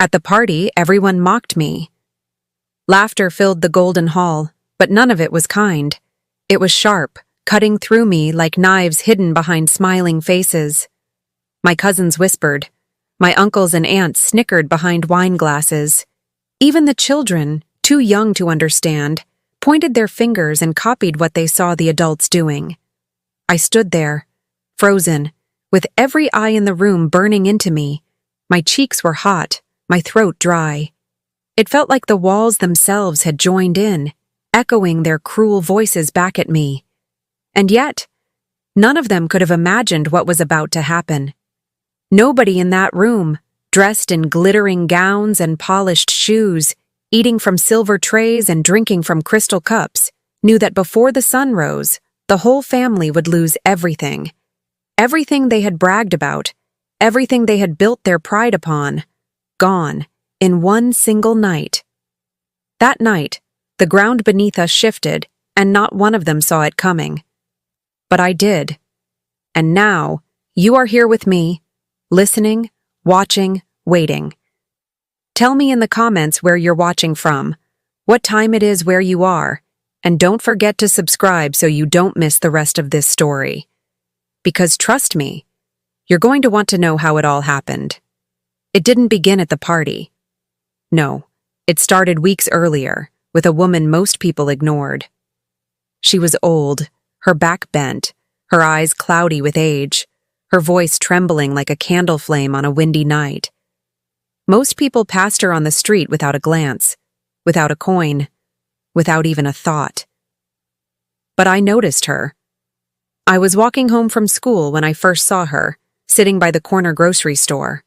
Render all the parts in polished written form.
At the party, everyone mocked me. Laughter filled the golden hall, but none of it was kind. It was sharp, cutting through me like knives hidden behind smiling faces. My cousins whispered. My uncles and aunts snickered behind wine glasses. Even the children, too young to understand, pointed their fingers and copied what they saw the adults doing. I stood there, frozen, with every eye in the room burning into me. My cheeks were hot, my throat dry. It felt like the walls themselves had joined in, echoing their cruel voices back at me. And yet, none of them could have imagined what was about to happen. Nobody in that room, dressed in glittering gowns and polished shoes, eating from silver trays and drinking from crystal cups, knew that before the sun rose, the whole family would lose everything. Everything they had bragged about, everything they had built their pride upon, gone in one single night. That night, the ground beneath us shifted, and not one of them saw it coming. But I did. And now, you are here with me, listening, watching, waiting. Tell me in the comments where you're watching from, what time it is where you are, and don't forget to subscribe so you don't miss the rest of this story. Because trust me, you're going to want to know how it all happened. It didn't begin at the party. No, it started weeks earlier, with a woman most people ignored. She was old, her back bent, her eyes cloudy with age, her voice trembling like a candle flame on a windy night. Most people passed her on the street without a glance, without a coin, without even a thought. But I noticed her. I was walking home from school when I first saw her, sitting by the corner grocery store.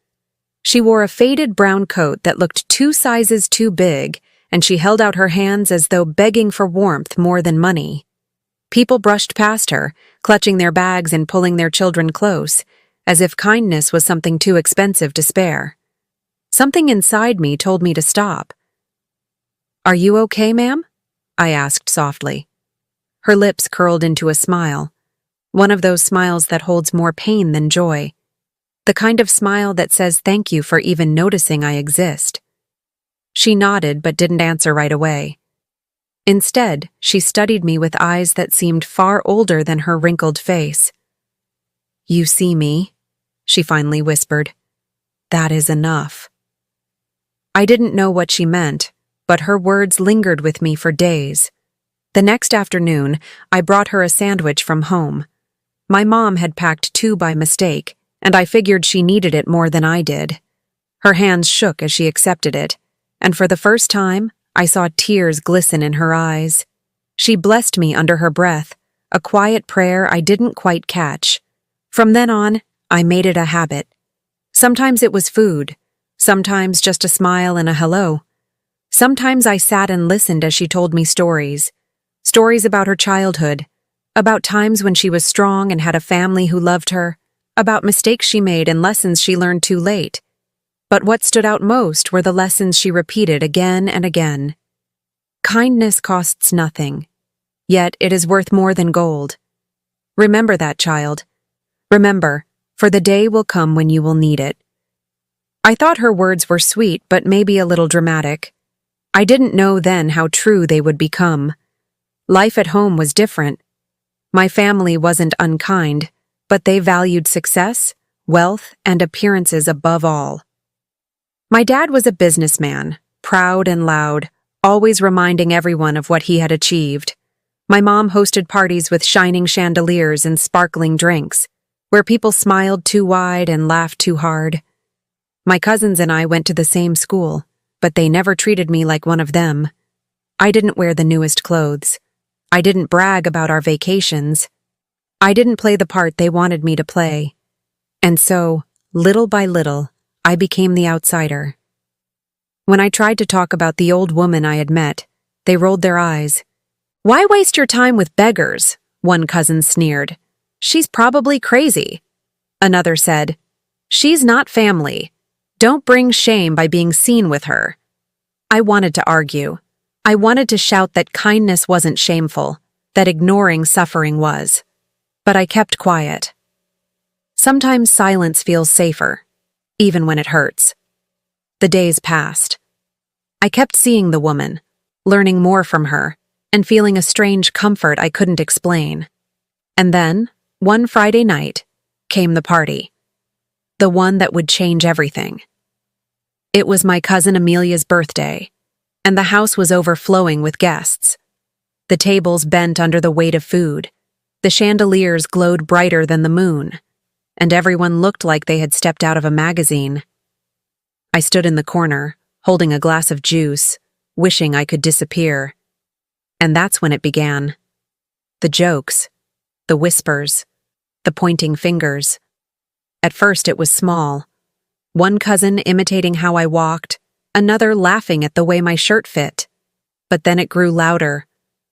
She wore a faded brown coat that looked 2 sizes too big, and she held out her hands as though begging for warmth more than money. People brushed past her, clutching their bags and pulling their children close, as if kindness was something too expensive to spare. Something inside me told me to stop. "Are you okay, ma'am?" I asked softly. Her lips curled into a smile, one of those smiles that holds more pain than joy, the kind of smile that says thank you for even noticing I exist. She nodded but didn't answer right away. Instead, she studied me with eyes that seemed far older than her wrinkled face. "You see me," she finally whispered. "That is enough." I didn't know what she meant, but her words lingered with me for days. The next afternoon, I brought her a sandwich from home. My mom had packed 2 by mistake, and I figured she needed it more than I did. Her hands shook as she accepted it, and for the first time, I saw tears glisten in her eyes. She blessed me under her breath, a quiet prayer I didn't quite catch. From then on, I made it a habit. Sometimes it was food, sometimes just a smile and a hello. Sometimes I sat and listened as she told me stories about her childhood, about times when she was strong and had a family who loved her, about mistakes she made and lessons she learned too late. But what stood out most were the lessons she repeated again and again. Kindness costs nothing, yet it is worth more than gold. Remember that, child. Remember, for the day will come when you will need it. I thought her words were sweet, but maybe a little dramatic. I didn't know then how true they would become. Life at home was different. My family wasn't unkind, but they valued success, wealth, and appearances above all. My dad was a businessman, proud and loud, always reminding everyone of what he had achieved. My mom hosted parties with shining chandeliers and sparkling drinks, where people smiled too wide and laughed too hard. My cousins and I went to the same school, but they never treated me like one of them. I didn't wear the newest clothes. I didn't brag about our vacations. I didn't play the part they wanted me to play. And so, little by little, I became the outsider. When I tried to talk about the old woman I had met, they rolled their eyes. "Why waste your time with beggars?" one cousin sneered. "She's probably crazy." Another said, "She's not family. Don't bring shame by being seen with her." I wanted to argue. I wanted to shout that kindness wasn't shameful, that ignoring suffering was. But I kept quiet. Sometimes silence feels safer, even when it hurts. The days passed. I kept seeing the woman, learning more from her, and feeling a strange comfort I couldn't explain. And then, one Friday night, came the party. The one that would change everything. It was my cousin Amelia's birthday, and the house was overflowing with guests. The tables bent under the weight of food, the chandeliers glowed brighter than the moon, and everyone looked like they had stepped out of a magazine. I stood in the corner, holding a glass of juice, wishing I could disappear. And that's when it began. The jokes, the whispers, the pointing fingers. At first it was small. One cousin imitating how I walked, another laughing at the way my shirt fit. But then it grew louder.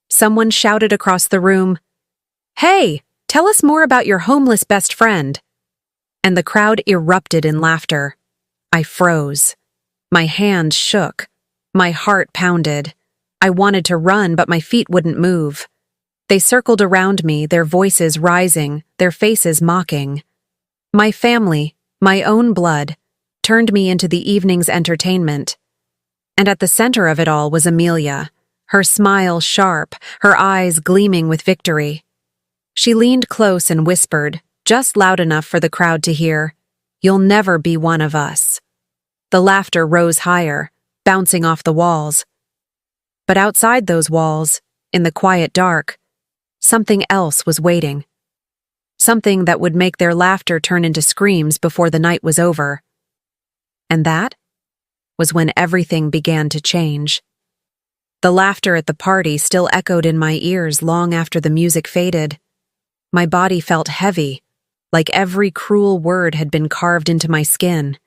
Someone shouted across the room, "Hey, tell us more about your homeless best friend." And the crowd erupted in laughter. I froze. My hands shook. My heart pounded. I wanted to run, but my feet wouldn't move. They circled around me, their voices rising, their faces mocking. My family, my own blood, turned me into the evening's entertainment. And at the center of it all was Amelia, her smile sharp, her eyes gleaming with victory. She leaned close and whispered, just loud enough for the crowd to hear, "You'll never be one of us." The laughter rose higher, bouncing off the walls. But outside those walls, in the quiet dark, something else was waiting. Something that would make their laughter turn into screams before the night was over. And that was when everything began to change. The laughter at the party still echoed in my ears long after the music faded. My body felt heavy, like every cruel word had been carved into my skin.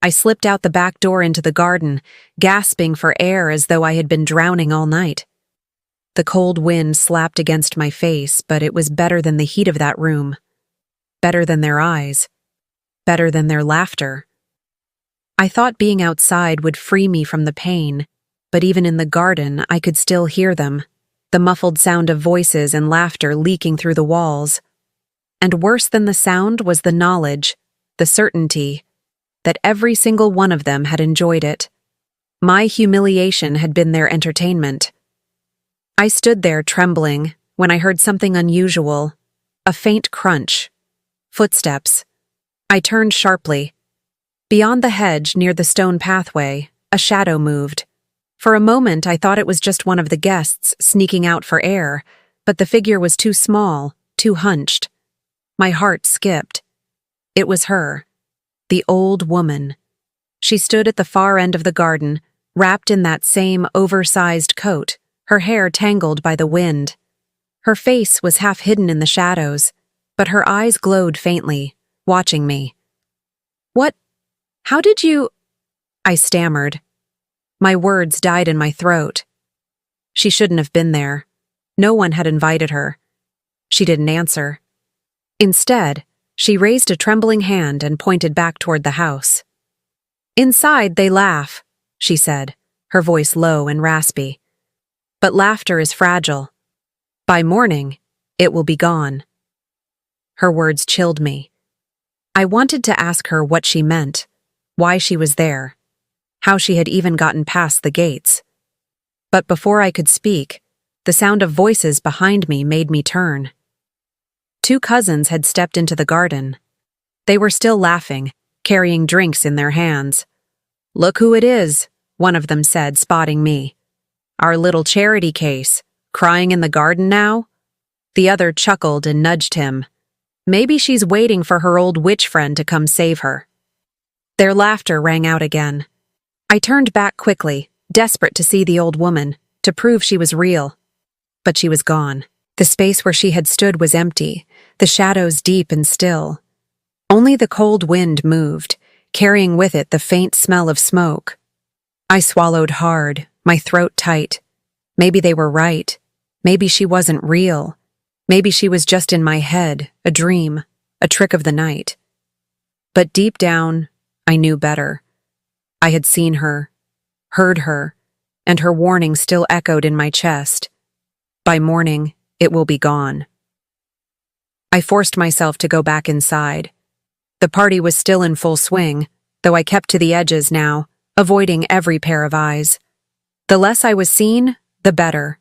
I slipped out the back door into the garden, gasping for air as though I had been drowning all night. The cold wind slapped against my face, but it was better than the heat of that room. Better than their eyes. Better than their laughter. I thought being outside would free me from the pain, but even in the garden I could still hear them, the muffled sound of voices and laughter leaking through the walls. And worse than the sound was the knowledge, the certainty, that every single one of them had enjoyed it. My humiliation had been their entertainment. I stood there trembling when I heard something unusual, a faint crunch. Footsteps. I turned sharply. Beyond the hedge near the stone pathway, a shadow moved. For a moment I thought it was just one of the guests sneaking out for air, but the figure was too small, too hunched. My heart skipped. It was her. The old woman. She stood at the far end of the garden, wrapped in that same oversized coat, her hair tangled by the wind. Her face was half hidden in the shadows, but her eyes glowed faintly, watching me. "What? How did you—" I stammered. My words died in my throat. She shouldn't have been there. No one had invited her. She didn't answer. Instead, she raised a trembling hand and pointed back toward the house. "Inside they laugh," she said, her voice low and raspy. "But laughter is fragile. By morning, it will be gone." Her words chilled me. I wanted to ask her what she meant, why she was there, how she had even gotten past the gates. But before I could speak, the sound of voices behind me made me turn. 2 cousins had stepped into the garden. They were still laughing, carrying drinks in their hands. "Look who it is," one of them said, spotting me. "Our little charity case, crying in the garden now?" The other chuckled and nudged him. "Maybe she's waiting for her old witch friend to come save her." Their laughter rang out again. I turned back quickly, desperate to see the old woman, to prove she was real. But she was gone. The space where she had stood was empty, the shadows deep and still. Only the cold wind moved, carrying with it the faint smell of smoke. I swallowed hard, my throat tight. Maybe they were right. Maybe she wasn't real. Maybe she was just in my head, a dream, a trick of the night. But deep down, I knew better. I had seen her, heard her, and her warning still echoed in my chest. By morning, it will be gone. I forced myself to go back inside. The party was still in full swing, though I kept to the edges now, avoiding every pair of eyes. The less I was seen, the better.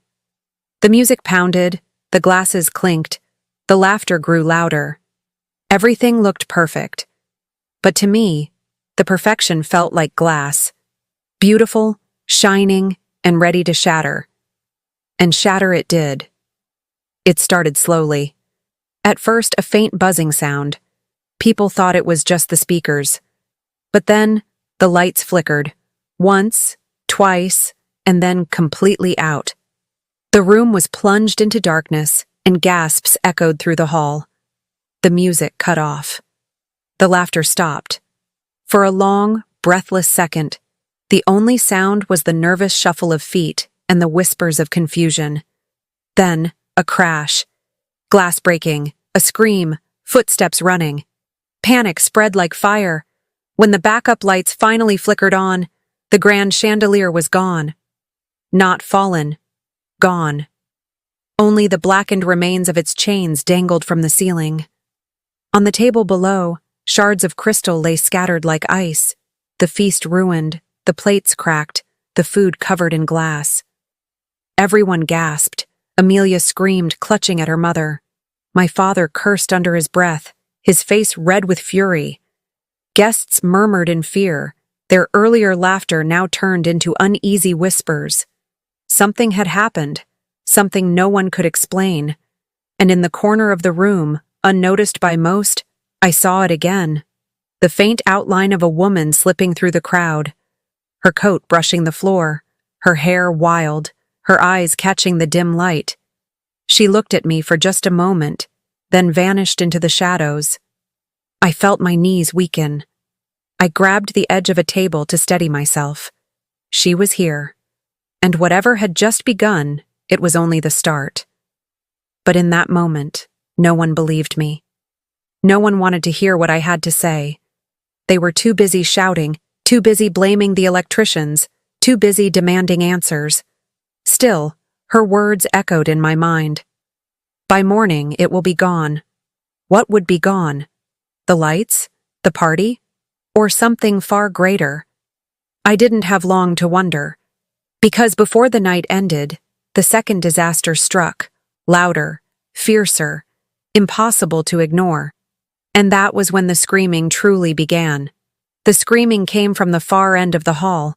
The music pounded, the glasses clinked, the laughter grew louder. Everything looked perfect. But to me, the perfection felt like glass. Beautiful, shining, and ready to shatter. And shatter it did. It started slowly. At first, a faint buzzing sound. People thought it was just the speakers. But then, the lights flickered. Once, twice, and then completely out. The room was plunged into darkness, and gasps echoed through the hall. The music cut off. The laughter stopped. For a long, breathless second, the only sound was the nervous shuffle of feet and the whispers of confusion. Then, a crash. Glass breaking, a scream, footsteps running. Panic spread like fire. When the backup lights finally flickered on, the grand chandelier was gone. Not fallen. Gone. Only the blackened remains of its chains dangled from the ceiling. On the table below, shards of crystal lay scattered like ice, the feast ruined, the plates cracked, the food covered in glass. Everyone gasped. Amelia screamed, clutching at her mother. My father cursed under his breath, his face red with fury. Guests murmured in fear, their earlier laughter now turned into uneasy whispers. Something had happened, something no one could explain, and in the corner of the room, unnoticed by most, I saw it again. The faint outline of a woman slipping through the crowd, her coat brushing the floor, her hair wild, her eyes catching the dim light. She looked at me for just a moment, then vanished into the shadows. I felt my knees weaken. I grabbed the edge of a table to steady myself. She was here, and whatever had just begun, it was only the start. But in that moment, no one believed me. No one wanted to hear what I had to say. They were too busy shouting, too busy blaming the electricians, too busy demanding answers. Still, her words echoed in my mind. By morning, it will be gone. What would be gone? The lights? The party? Or something far greater? I didn't have long to wonder. Because before the night ended, the second disaster struck, louder, fiercer, impossible to ignore. And that was when the screaming truly began. The screaming came from the far end of the hall.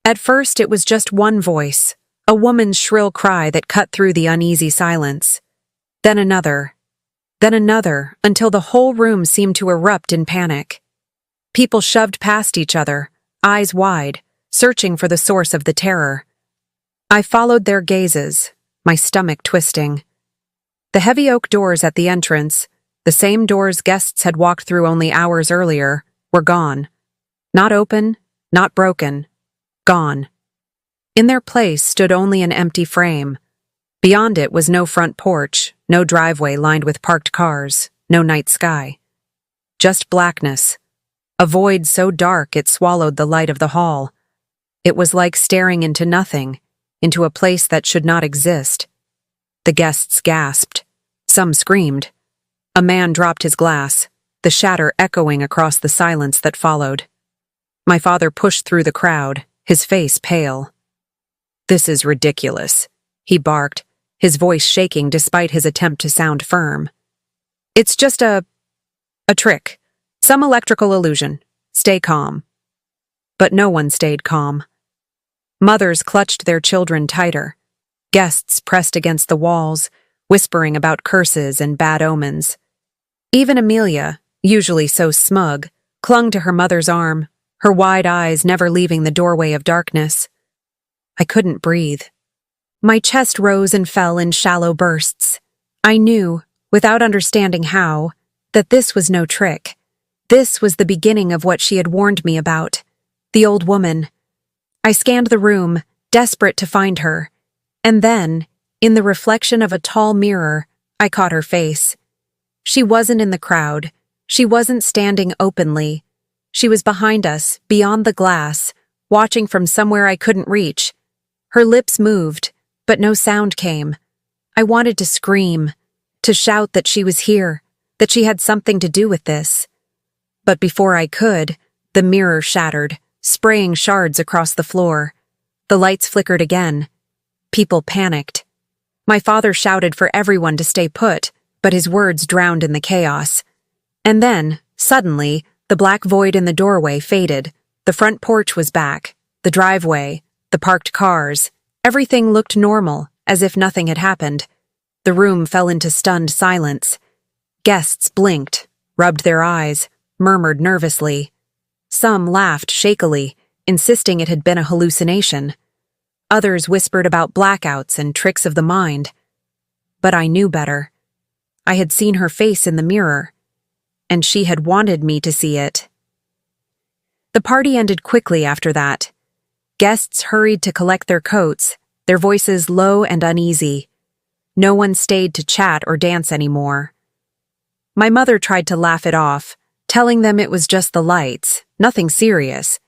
At first, it was just one voice, a woman's shrill cry that cut through the uneasy silence. Then another, until the whole room seemed to erupt in panic. People shoved past each other, eyes wide, searching for the source of the terror. I followed their gazes, my stomach twisting. The heavy oak doors at the entrance, the same doors guests had walked through only hours earlier, were gone. Not open, not broken. Gone. In their place stood only an empty frame. Beyond it was no front porch, no driveway lined with parked cars, no night sky. Just blackness. A void so dark it swallowed the light of the hall. It was like staring into nothing, into a place that should not exist. The guests gasped. Some screamed. A man dropped his glass, the shatter echoing across the silence that followed. My father pushed through the crowd, his face pale. "This is ridiculous," he barked, his voice shaking despite his attempt to sound firm. "It's just a trick. Some electrical illusion. Stay calm." But no one stayed calm. Mothers clutched their children tighter. Guests pressed against the walls, whispering about curses and bad omens. Even Amelia, usually so smug, clung to her mother's arm, her wide eyes never leaving the doorway of darkness. I couldn't breathe. My chest rose and fell in shallow bursts. I knew, without understanding how, that this was no trick. This was the beginning of what she had warned me about. The old woman. I scanned the room, desperate to find her. And then, in the reflection of a tall mirror, I caught her face. She wasn't in the crowd. She wasn't standing openly. She was behind us, beyond the glass, watching from somewhere I couldn't reach. Her lips moved, but no sound came. I wanted to scream, to shout that she was here, that she had something to do with this. But before I could, the mirror shattered, spraying shards across the floor. The lights flickered again. People panicked. My father shouted for everyone to stay put, but his words drowned in the chaos. And then, suddenly, the black void in the doorway faded. The front porch was back. The driveway, the parked cars, everything looked normal, as if nothing had happened. The room fell into stunned silence. Guests blinked, rubbed their eyes, murmured nervously. Some laughed shakily, insisting it had been a hallucination. Others whispered about blackouts and tricks of the mind. But I knew better. I had seen her face in the mirror, and she had wanted me to see it. The party ended quickly after that. Guests hurried to collect their coats, their voices low and uneasy. No one stayed to chat or dance anymore. My mother tried to laugh it off, telling them it was just the lights, nothing serious.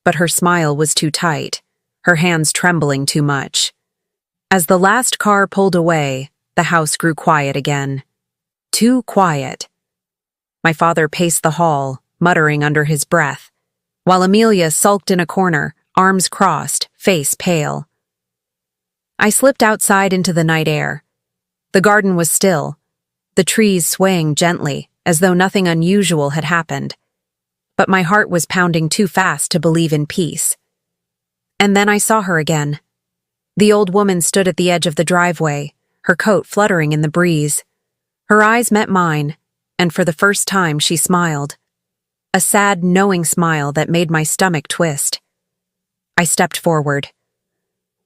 But her smile was too tight, her hands trembling too much. As the last car pulled away, the house grew quiet again. Too quiet. My father paced the hall, muttering under his breath, while Amelia sulked in a corner, arms crossed, face pale. I slipped outside into the night air. The garden was still, the trees swaying gently, as though nothing unusual had happened. But my heart was pounding too fast to believe in peace. And then I saw her again. The old woman stood at the edge of the driveway, her coat fluttering in the breeze. Her eyes met mine, and for the first time she smiled. A sad, knowing smile that made my stomach twist. I stepped forward.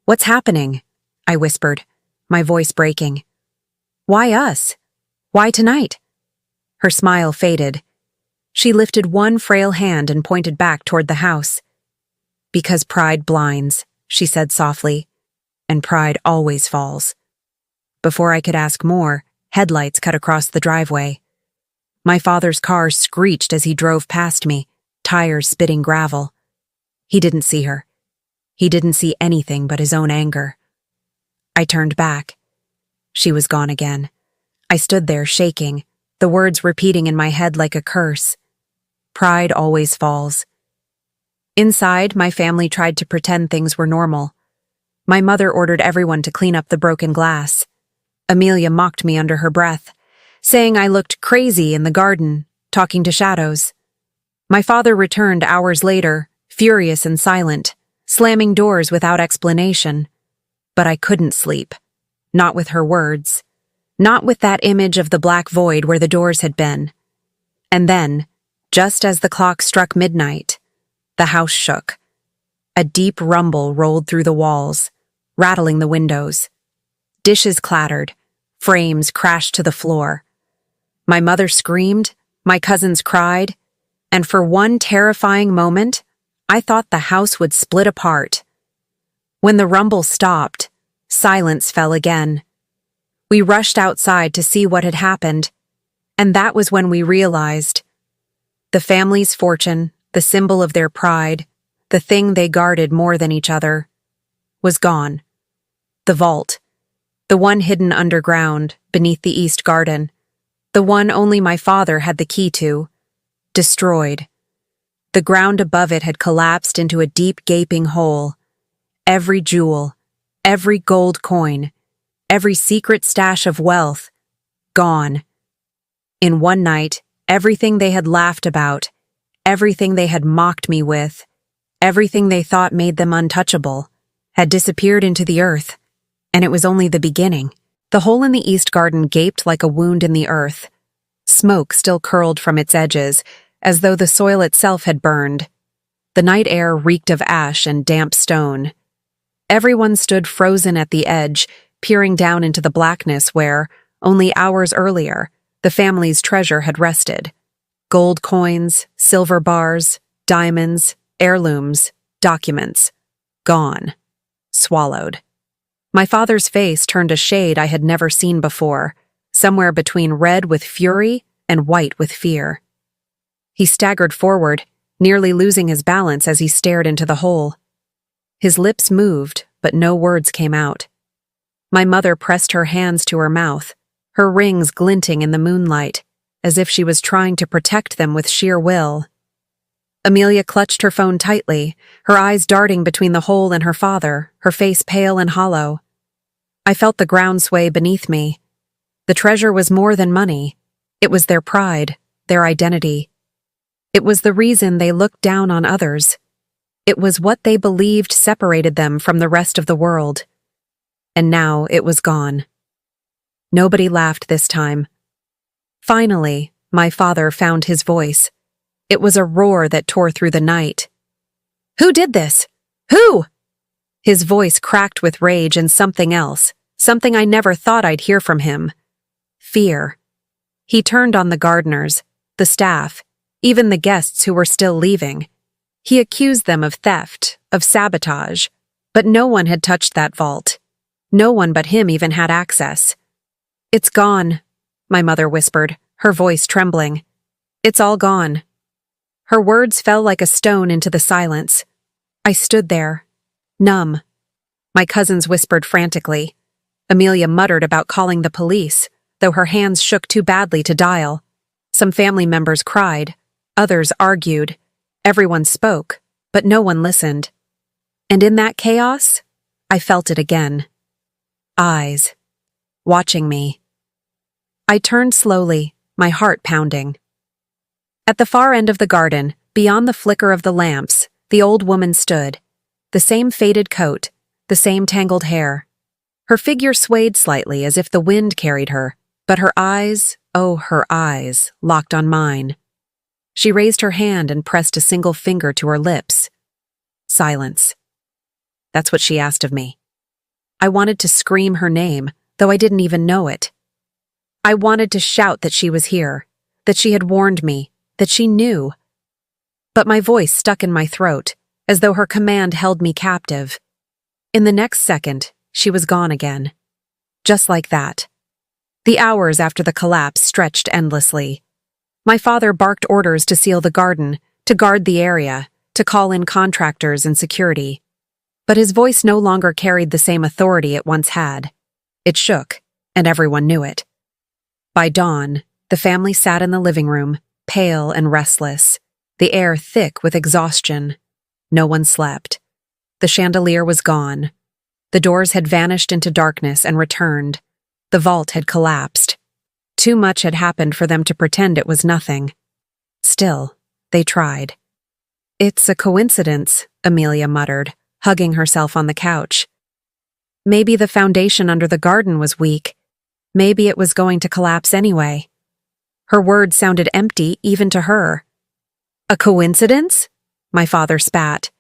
"What's happening?" I whispered, my voice breaking. "Why us? Why tonight?" Her smile faded. She lifted one frail hand and pointed back toward the house. "Because pride blinds," she said softly, "and pride always falls." Before I could ask more, headlights cut across the driveway. My father's car screeched as he drove past me, tires spitting gravel. He didn't see her. He didn't see anything but his own anger. I turned back. She was gone again. I stood there shaking, the words repeating in my head like a curse. Pride always falls. Inside, my family tried to pretend things were normal. My mother ordered everyone to clean up the broken glass. Amelia mocked me under her breath, saying I looked crazy in the garden, talking to shadows. My father returned hours later, furious and silent, slamming doors without explanation. But I couldn't sleep. Not with her words. Not with that image of the black void where the doors had been. And then, just as the clock struck midnight, the house shook. A deep rumble rolled through the walls, rattling the windows. Dishes clattered. Frames crashed to the floor. My mother screamed, my cousins cried, and for one terrifying moment, I thought the house would split apart. When the rumble stopped, silence fell again. We rushed outside to see what had happened, and that was when we realized the family's fortune, the symbol of their pride, the thing they guarded more than each other, was gone. The vault, the one hidden underground, beneath the east garden, the one only my father had the key to, destroyed. The ground above it had collapsed into a deep gaping hole. Every jewel, every gold coin, every secret stash of wealth, gone. In one night, everything they had laughed about, everything they had mocked me with, everything they thought made them untouchable, had disappeared into the earth, and it was only the beginning. The hole in the east garden gaped like a wound in the earth. Smoke still curled from its edges, as though the soil itself had burned. The night air reeked of ash and damp stone. Everyone stood frozen at the edge, peering down into the blackness where, only hours earlier, the family's treasure had rested. Gold coins, silver bars, diamonds, heirlooms, documents. Gone. Swallowed. My father's face turned a shade I had never seen before, somewhere between red with fury and white with fear. He staggered forward, nearly losing his balance as he stared into the hole. His lips moved, but no words came out. My mother pressed her hands to her mouth, her rings glinting in the moonlight, as if she was trying to protect them with sheer will. Amelia clutched her phone tightly, her eyes darting between the hole and her father, her face pale and hollow. I felt the ground sway beneath me. The treasure was more than money. It was their pride, their identity. It was the reason they looked down on others. It was what they believed separated them from the rest of the world. And now it was gone. Nobody laughed this time. Finally, my father found his voice. It was a roar that tore through the night. "Who did this? Who?" His voice cracked with rage and something else, something I never thought I'd hear from him. Fear. He turned on the gardeners, the staff, even the guests who were still leaving. He accused them of theft, of sabotage, but no one had touched that vault. No one but him even had access. "It's gone," my mother whispered, her voice trembling. "It's all gone." Her words fell like a stone into the silence. I stood there, numb. My cousins whispered frantically. Amelia muttered about calling the police, though her hands shook too badly to dial. Some family members cried. Others argued. Everyone spoke, but no one listened. And in that chaos, I felt it again. Eyes. Watching me. I turned slowly, my heart pounding. At the far end of the garden, beyond the flicker of the lamps, the old woman stood. The same faded coat, the same tangled hair. Her figure swayed slightly as if the wind carried her, but her eyes, oh, her eyes, locked on mine. She raised her hand and pressed a single finger to her lips. Silence. That's what she asked of me. I wanted to scream her name, though I didn't even know it. I wanted to shout that she was here, that she had warned me, that she knew. But my voice stuck in my throat, as though her command held me captive. In the next second, she was gone again. Just like that. The hours after the collapse stretched endlessly. My father barked orders to seal the garden, to guard the area, to call in contractors and security. But his voice no longer carried the same authority it once had. It shook, and everyone knew it. By dawn, the family sat in the living room, pale and restless, the air thick with exhaustion. No one slept. The chandelier was gone. The doors had vanished into darkness and returned. The vault had collapsed. Too much had happened for them to pretend it was nothing. Still, they tried. "It's a coincidence," Amelia muttered, hugging herself on the couch. Maybe the foundation under the garden was weak. Maybe it was going to collapse anyway. Her words sounded empty even to her. "A coincidence?" My father spat.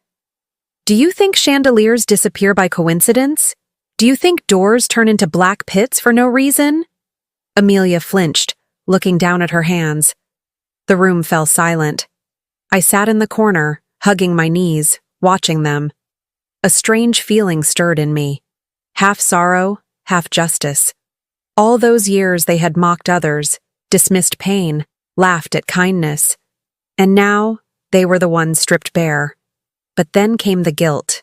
"Do you think chandeliers disappear by coincidence? Do you think doors turn into black pits for no reason?" Amelia flinched, looking down at her hands. The room fell silent. I sat in the corner, hugging my knees, watching them. A strange feeling stirred in me. Half sorrow, half justice. All those years they had mocked others, dismissed pain, laughed at kindness. And now, they were the ones stripped bare. But then came the guilt.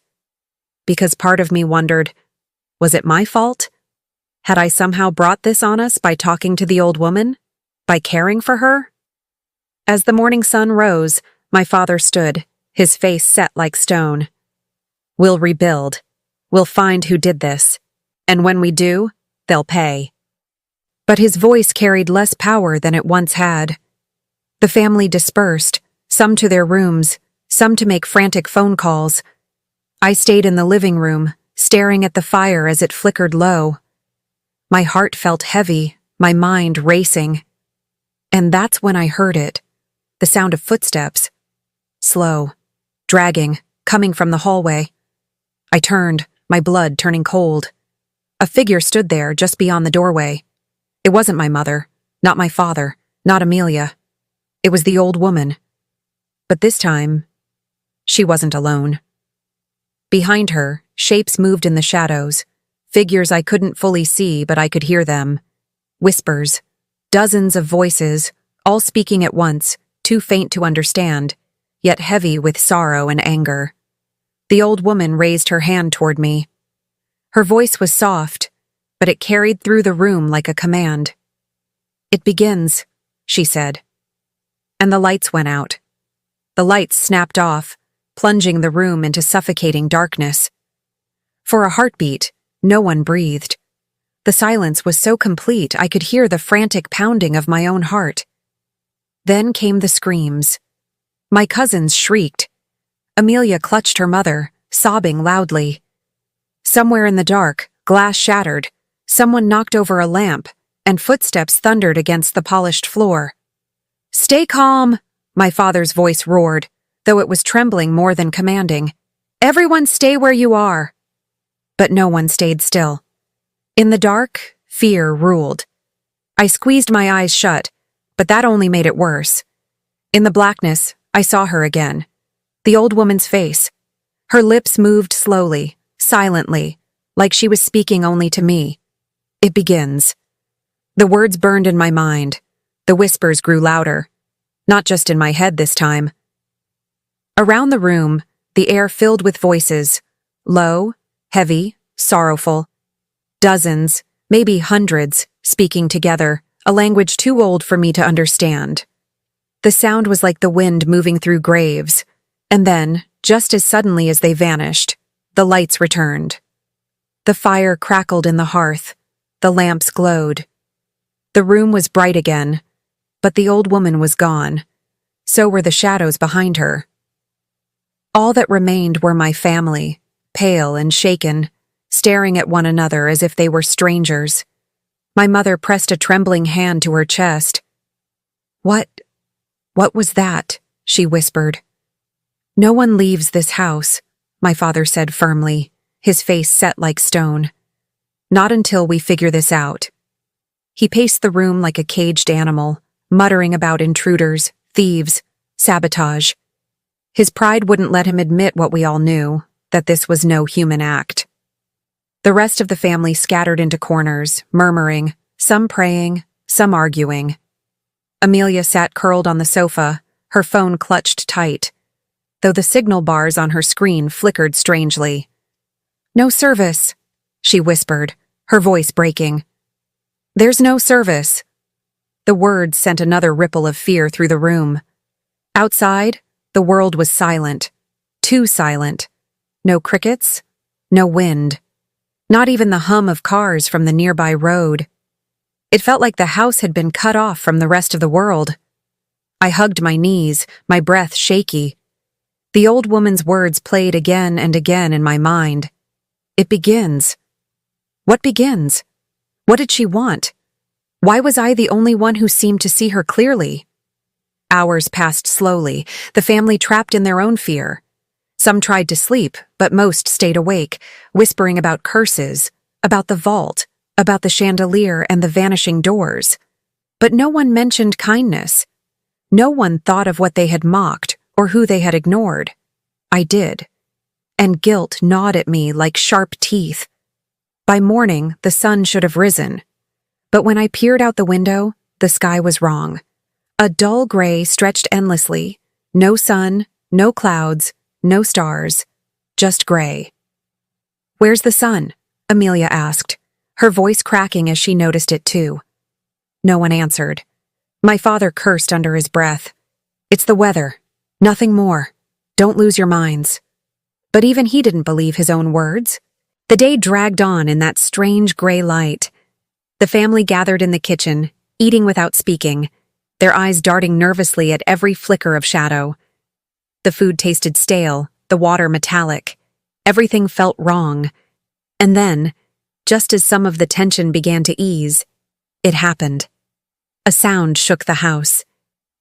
Because part of me wondered, was it my fault? Had I somehow brought this on us by talking to the old woman? By caring for her? As the morning sun rose, my father stood, his face set like stone. "We'll rebuild. We'll find who did this. And when we do, they'll pay." But his voice carried less power than it once had. The family dispersed, some to their rooms, some to make frantic phone calls. I stayed in the living room, staring at the fire as it flickered low. My heart felt heavy, my mind racing. And that's when I heard it, the sound of footsteps. Slow, dragging, coming from the hallway. I turned, my blood turning cold. A figure stood there just beyond the doorway. It wasn't my mother, not my father, not Amelia. It was the old woman. But this time, she wasn't alone. Behind her, shapes moved in the shadows, figures I couldn't fully see, but I could hear them. Whispers, dozens of voices, all speaking at once, too faint to understand, yet heavy with sorrow and anger. The old woman raised her hand toward me. Her voice was soft, but it carried through the room like a command. "It begins," she said. And the lights went out. the lights snapped off, plunging the room into suffocating darkness. For a heartbeat, no one breathed. The silence was so complete I could hear the frantic pounding of my own heart. Then came the screams. My cousins shrieked. Amelia clutched her mother, sobbing loudly. Somewhere in the dark, glass shattered, someone knocked over a lamp, and footsteps thundered against the polished floor. "Stay calm," my father's voice roared, though it was trembling more than commanding. "Everyone stay where you are." But no one stayed still. In the dark, fear ruled. I squeezed my eyes shut, but that only made it worse. In the blackness, I saw her again. The old woman's face. Her lips moved slowly, silently, like she was speaking only to me. "It begins." The words burned in my mind. The whispers grew louder. Not just in my head this time. Around the room, the air filled with voices. Low, heavy, sorrowful. Dozens, maybe hundreds, speaking together, a language too old for me to understand. The sound was like the wind moving through graves. And then, just as suddenly as they vanished, the lights returned. The fire crackled in the hearth. The lamps glowed. The room was bright again, but the old woman was gone. So were the shadows behind her. All that remained were my family, pale and shaken, staring at one another as if they were strangers. My mother pressed a trembling hand to her chest. What was that?" she whispered. "No one leaves this house," my father said firmly, his face set like stone. "Not until we figure this out." He paced the room like a caged animal, muttering about intruders, thieves, sabotage. His pride wouldn't let him admit what we all knew, that this was no human act. The rest of the family scattered into corners, murmuring, some praying, some arguing. Amelia sat curled on the sofa, her phone clutched tight, though the signal bars on her screen flickered strangely. "No service," she whispered, her voice breaking. "There's no service." The words sent another ripple of fear through the room. Outside, the world was silent. Too silent. No crickets, no wind. Not even the hum of cars from the nearby road. It felt like the house had been cut off from the rest of the world. I hugged my knees, my breath shaky. The old woman's words played again and again in my mind. "It begins." What begins? What did she want? Why was I the only one who seemed to see her clearly? Hours passed slowly, the family trapped in their own fear. Some tried to sleep, but most stayed awake, whispering about curses, about the vault, about the chandelier and the vanishing doors. But no one mentioned kindness. No one thought of what they had mocked or who they had ignored. I did. And guilt gnawed at me like sharp teeth. By morning, the sun should have risen. But when I peered out the window, the sky was wrong. A dull gray stretched endlessly. No sun, no clouds, no stars. Just gray. "Where's the sun?" Amelia asked, her voice cracking as she noticed it too. No one answered. My father cursed under his breath. "It's the weather. Nothing more. Don't lose your minds." But even he didn't believe his own words. The day dragged on in that strange gray light. The family gathered in the kitchen, eating without speaking, their eyes darting nervously at every flicker of shadow. The food tasted stale, the water metallic. Everything felt wrong. And then, just as some of the tension began to ease, it happened. A sound shook the house.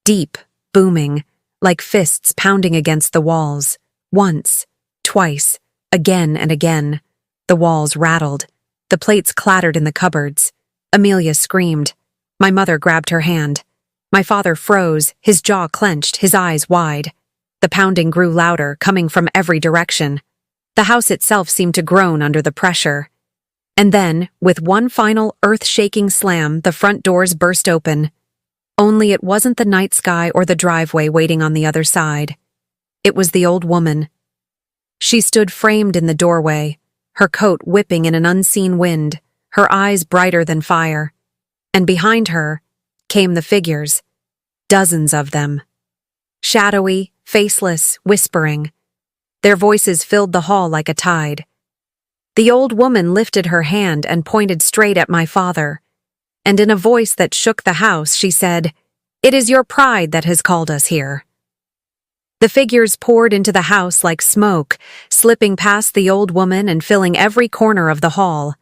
Deep, booming, like fists pounding against the walls. Once, twice, again and again. The walls rattled. The plates clattered in the cupboards. Amelia screamed. My mother grabbed her hand. My father froze, his jaw clenched, his eyes wide. The pounding grew louder, coming from every direction. The house itself seemed to groan under the pressure. And then, with one final earth-shaking slam, the front doors burst open. Only it wasn't the night sky or the driveway waiting on the other side. It was the old woman. She stood framed in the doorway, her coat whipping in an unseen wind, her eyes brighter than fire. And behind her came the figures, dozens of them. shadowy, faceless, whispering. Their voices filled the hall like a tide. The old woman lifted her hand and pointed straight at my father, and in a voice that shook the house, she said, "It is your pride that has called us here." The figures poured into the house like smoke, slipping past the old woman and filling every corner of the hall.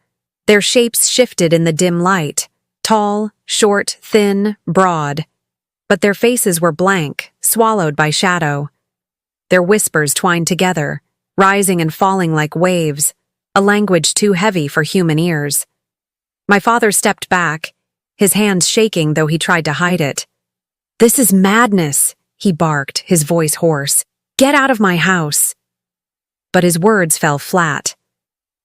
Their shapes shifted in the dim light, tall, short, thin, broad. But their faces were blank, swallowed by shadow. Their whispers twined together, rising and falling like waves, a language too heavy for human ears. My father stepped back, his hands shaking though he tried to hide it. "This is madness," he barked, his voice hoarse. "Get out of my house." But his words fell flat.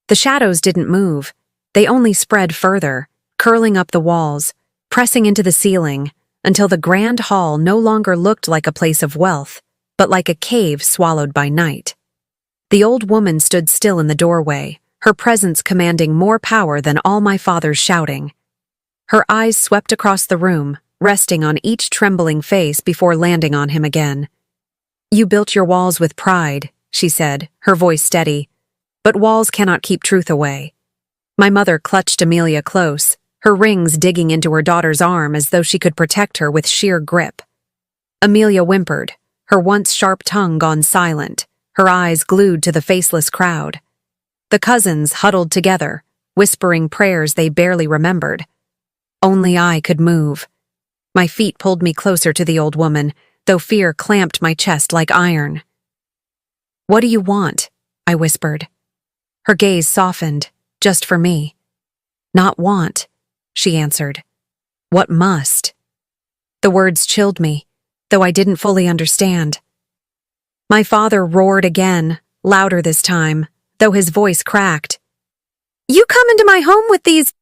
The shadows didn't move. They only spread further, curling up the walls, pressing into the ceiling, until the grand hall no longer looked like a place of wealth, but like a cave swallowed by night. The old woman stood still in the doorway, her presence commanding more power than all my father's shouting. Her eyes swept across the room, resting on each trembling face before landing on him again. "You built your walls with pride," she said, her voice steady. "But walls cannot keep truth away." My mother clutched Amelia close, her rings digging into her daughter's arm as though she could protect her with sheer grip. Amelia whimpered, her once sharp tongue gone silent, her eyes glued to the faceless crowd. The cousins huddled together, whispering prayers they barely remembered. Only I could move. My feet pulled me closer to the old woman, though fear clamped my chest like iron. "What do you want?" I whispered. Her gaze softened, just for me. "Not want," she answered. "What must?" The words chilled me, though I didn't fully understand. My father roared again, louder this time, though his voice cracked. "You come into my home with these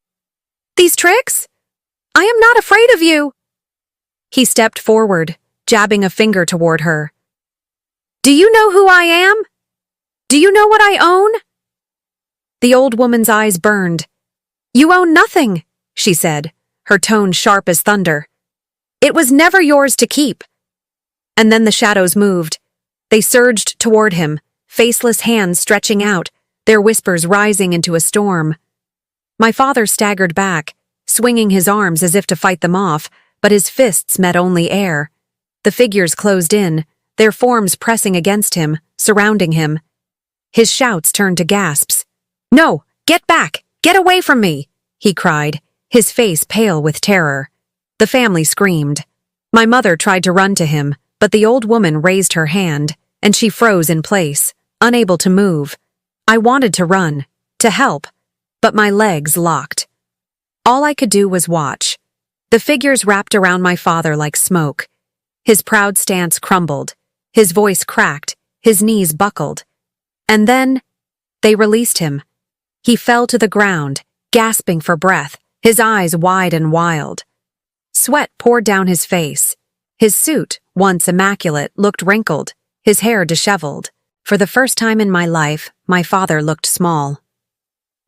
tricks? I am not afraid of you." He stepped forward, jabbing a finger toward her. "Do you know who I am? Do you know what I own?" The old woman's eyes burned. "You own nothing," she said, her tone sharp as thunder. "It was never yours to keep." And then the shadows moved. They surged toward him, faceless hands stretching out, their whispers rising into a storm. My father staggered back, swinging his arms as if to fight them off, but his fists met only air. The figures closed in, their forms pressing against him, surrounding him. His shouts turned to gasps. "No! Get back! Get away from me!" he cried, his face pale with terror. The family screamed. My mother tried to run to him, but the old woman raised her hand, and she froze in place, unable to move. I wanted to run, to help, but my legs locked. All I could do was watch. The figures wrapped around my father like smoke. His proud stance crumbled, his voice cracked, his knees buckled. And then, they released him. He fell to the ground, gasping for breath, his eyes wide and wild. Sweat poured down his face. His suit, once immaculate, looked wrinkled, his hair disheveled. For the first time in my life, my father looked small.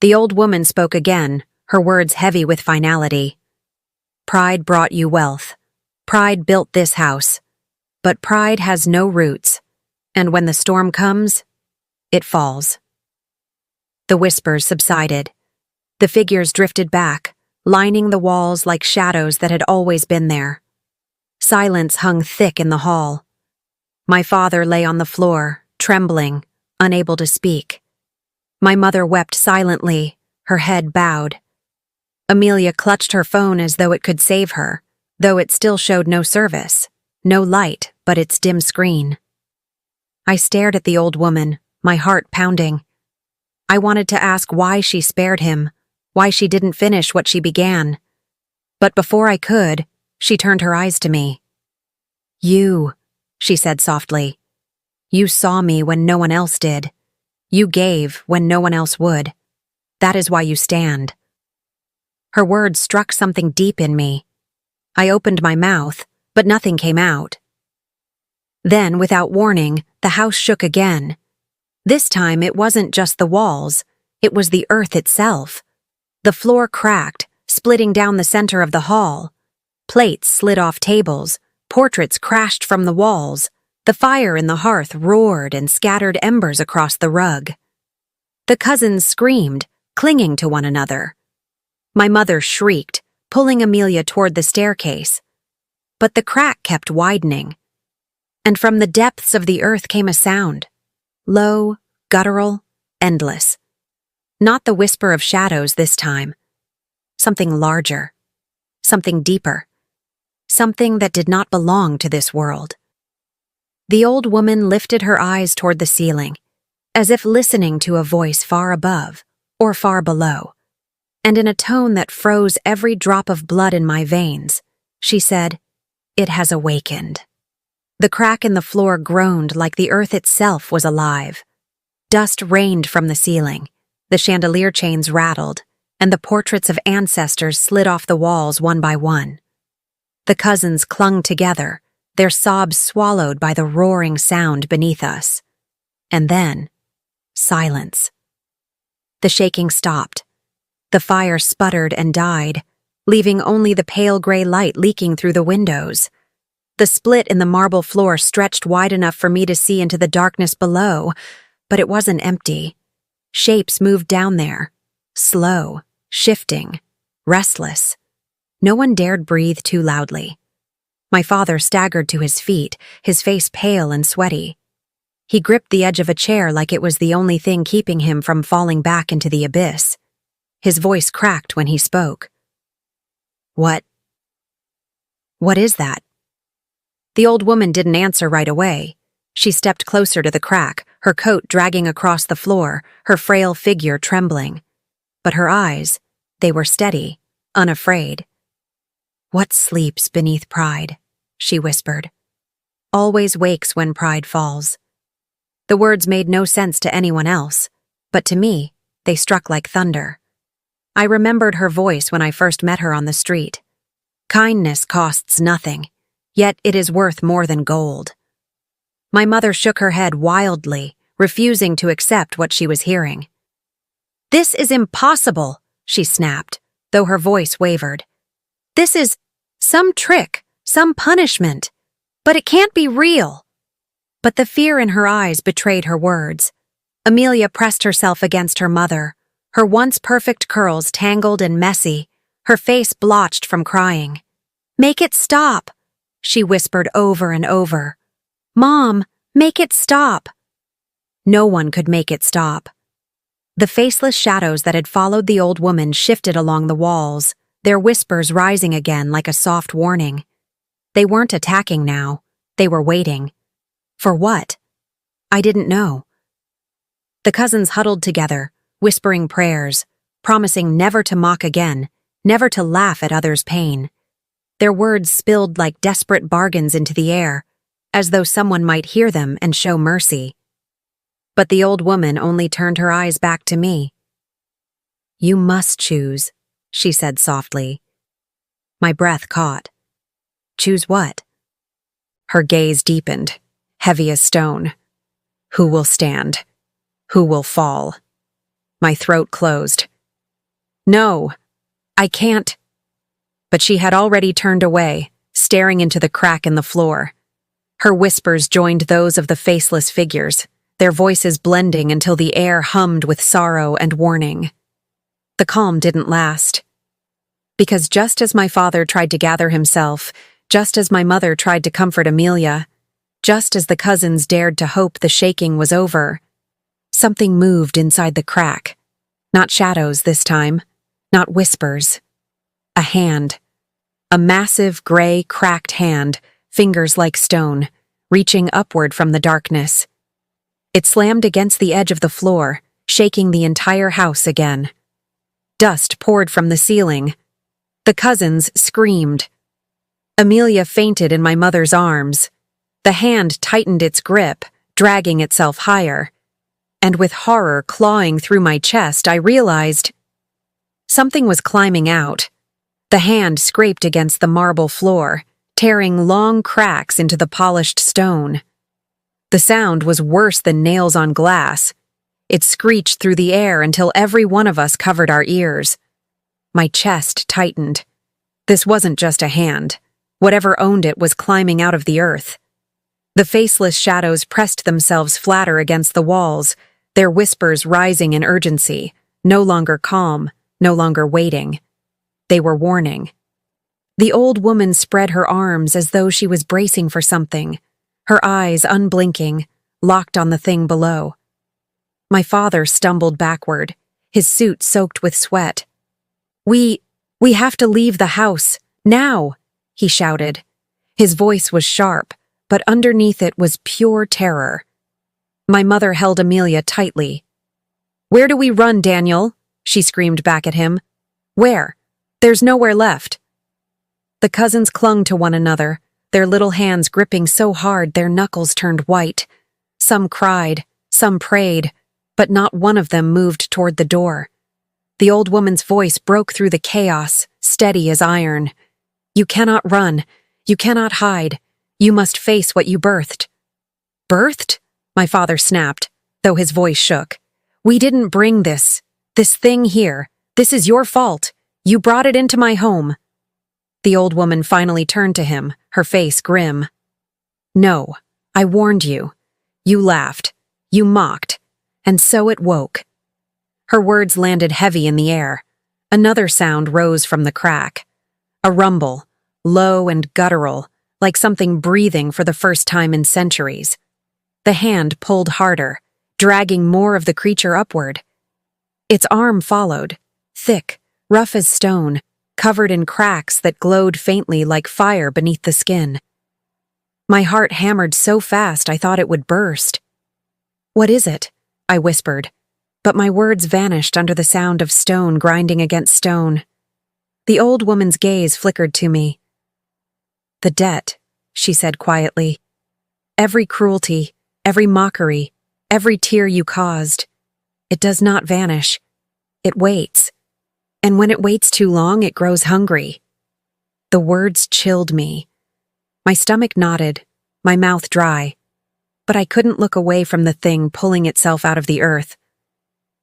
The old woman spoke again, her words heavy with finality. "Pride brought you wealth. Pride built this house. But pride has no roots, and when the storm comes, it falls." The whispers subsided. The figures drifted back, lining the walls like shadows that had always been there. Silence hung thick in the hall. My father lay on the floor, trembling, unable to speak. My mother wept silently, her head bowed. Amelia clutched her phone as though it could save her, though it still showed no service, no light but its dim screen. I stared at the old woman, my heart pounding. I wanted to ask why she spared him, why she didn't finish what she began. But before I could, she turned her eyes to me. "You," she said softly. "You saw me when no one else did. You gave when no one else would. That is why you stand." Her words struck something deep in me. I opened my mouth, but nothing came out. Then, without warning, the house shook again. This time it wasn't just the walls, it was the earth itself. The floor cracked, splitting down the center of the hall. Plates slid off tables, portraits crashed from the walls, The fire in the hearth roared and scattered embers across the rug. The cousins screamed, clinging to one another. My mother shrieked, pulling Amelia toward the staircase. But the crack kept widening. And from the depths of the earth came a sound. Low, guttural, endless. Not the whisper of shadows this time. Something larger. Something deeper. Something that did not belong to this world. The old woman lifted her eyes toward the ceiling, as if listening to a voice far above or far below. And in a tone that froze every drop of blood in my veins, she said, "It has awakened." The crack in the floor groaned like the earth itself was alive. Dust rained from the ceiling, the chandelier chains rattled, and the portraits of ancestors slid off the walls one by one. The cousins clung together, their sobs swallowed by the roaring sound beneath us. And then, silence. The shaking stopped. The fire sputtered and died, leaving only the pale gray light leaking through the windows. The split in the marble floor stretched wide enough for me to see into the darkness below, but it wasn't empty. Shapes moved down there, slow, shifting, restless. No one dared breathe too loudly. My father staggered to his feet, his face pale and sweaty. He gripped the edge of a chair like it was the only thing keeping him from falling back into the abyss. His voice cracked when he spoke. What is that?" The old woman didn't answer right away. She stepped closer to the crack, her coat dragging across the floor, her frail figure trembling. But her eyes, they were steady, unafraid. "What sleeps beneath pride?" she whispered. "Always wakes when pride falls." The words made no sense to anyone else, but to me, they struck like thunder. I remembered her voice when I first met her on the street. Kindness costs nothing, yet it is worth more than gold. My mother shook her head wildly, refusing to accept what she was hearing. "This is impossible," she snapped, though her voice wavered. "This is some trick, some punishment, but it can't be real." But the fear in her eyes betrayed her words. Amelia pressed herself against her mother, her once perfect curls tangled and messy, her face blotched from crying. "Make it stop," she whispered over and over. "Mom, make it stop." No one could make it stop. The faceless shadows that had followed the old woman shifted along the walls, their whispers rising again like a soft warning. They weren't attacking now. They were waiting. For what? I didn't know. The cousins huddled together, whispering prayers, promising never to mock again, never to laugh at others' pain. Their words spilled like desperate bargains into the air, as though someone might hear them and show mercy. But the old woman only turned her eyes back to me. "You must choose," she said softly. My breath caught. "Choose what?" Her gaze deepened, heavy as stone. "Who will stand? Who will fall?" My throat closed. "No, I can't." But she had already turned away, staring into the crack in the floor. Her whispers joined those of the faceless figures, their voices blending until the air hummed with sorrow and warning. The calm didn't last. Because just as my father tried to gather himself, just as my mother tried to comfort Amelia, just as the cousins dared to hope the shaking was over, something moved inside the crack. Not shadows this time, not whispers. A hand. A massive, gray, cracked hand, fingers like stone, reaching upward from the darkness. It slammed against the edge of the floor, shaking the entire house again. Dust poured from the ceiling. The cousins screamed. Amelia fainted in my mother's arms. The hand tightened its grip, dragging itself higher. And with horror clawing through my chest, I realized something was climbing out. The hand scraped against the marble floor, tearing long cracks into the polished stone. The sound was worse than nails on glass. It screeched through the air until every one of us covered our ears. My chest tightened. This wasn't just a hand. Whatever owned it was climbing out of the earth. The faceless shadows pressed themselves flatter against the walls, their whispers rising in urgency, no longer calm, no longer waiting. They were warning. The old woman spread her arms as though she was bracing for something, her eyes unblinking, locked on the thing below. My father stumbled backward, his suit soaked with sweat. We have to leave the house, now," he shouted. His voice was sharp, but underneath it was pure terror. My mother held Amelia tightly. "Where do we run, Daniel?" she screamed back at him. "Where? There's nowhere left." The cousins clung to one another, their little hands gripping so hard their knuckles turned white. Some cried, some prayed, but not one of them moved toward the door. The old woman's voice broke through the chaos, steady as iron. "You cannot run. You cannot hide. You must face what you birthed." "Birthed?" my father snapped, though his voice shook. "We didn't bring this thing here. This is your fault. You brought it into my home." The old woman finally turned to him, her face grim. "No, I warned you. You laughed. You mocked. And so it woke." Her words landed heavy in the air. Another sound rose from the crack. A rumble, low and guttural, like something breathing for the first time in centuries. The hand pulled harder, dragging more of the creature upward. Its arm followed, thick, rough as stone, covered in cracks that glowed faintly like fire beneath the skin. My heart hammered so fast I thought it would burst. "What is it?" I whispered, but my words vanished under the sound of stone grinding against stone. The old woman's gaze flickered to me. "The debt," she said quietly. "Every cruelty, every mockery, every tear you caused. It does not vanish. It waits. And when it waits too long, it grows hungry." The words chilled me. My stomach knotted, my mouth dry. But I couldn't look away from the thing pulling itself out of the earth.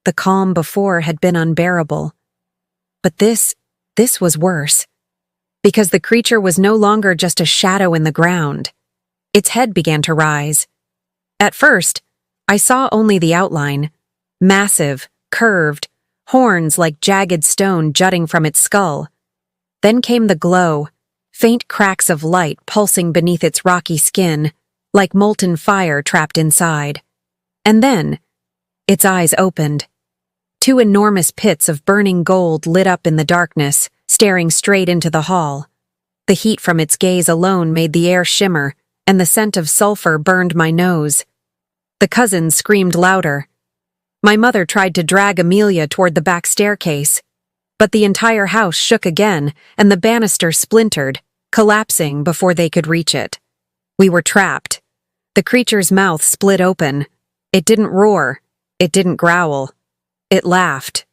The calm before had been unbearable. But this was worse. Because the creature was no longer just a shadow in the ground. Its head began to rise. At first, I saw only the outline. Massive, curved, horns like jagged stone jutting from its skull. Then came the glow, faint cracks of light pulsing beneath its rocky skin, like molten fire trapped inside. And then, its eyes opened. Two enormous pits of burning gold lit up in the darkness, staring straight into the hall. The heat from its gaze alone made the air shimmer, and the scent of sulfur burned my nose. The cousins screamed louder. My mother tried to drag Amelia toward the back staircase, but the entire house shook again, and the banister splintered, collapsing before they could reach it. We were trapped. The creature's mouth split open. It didn't roar. It didn't growl. It laughed.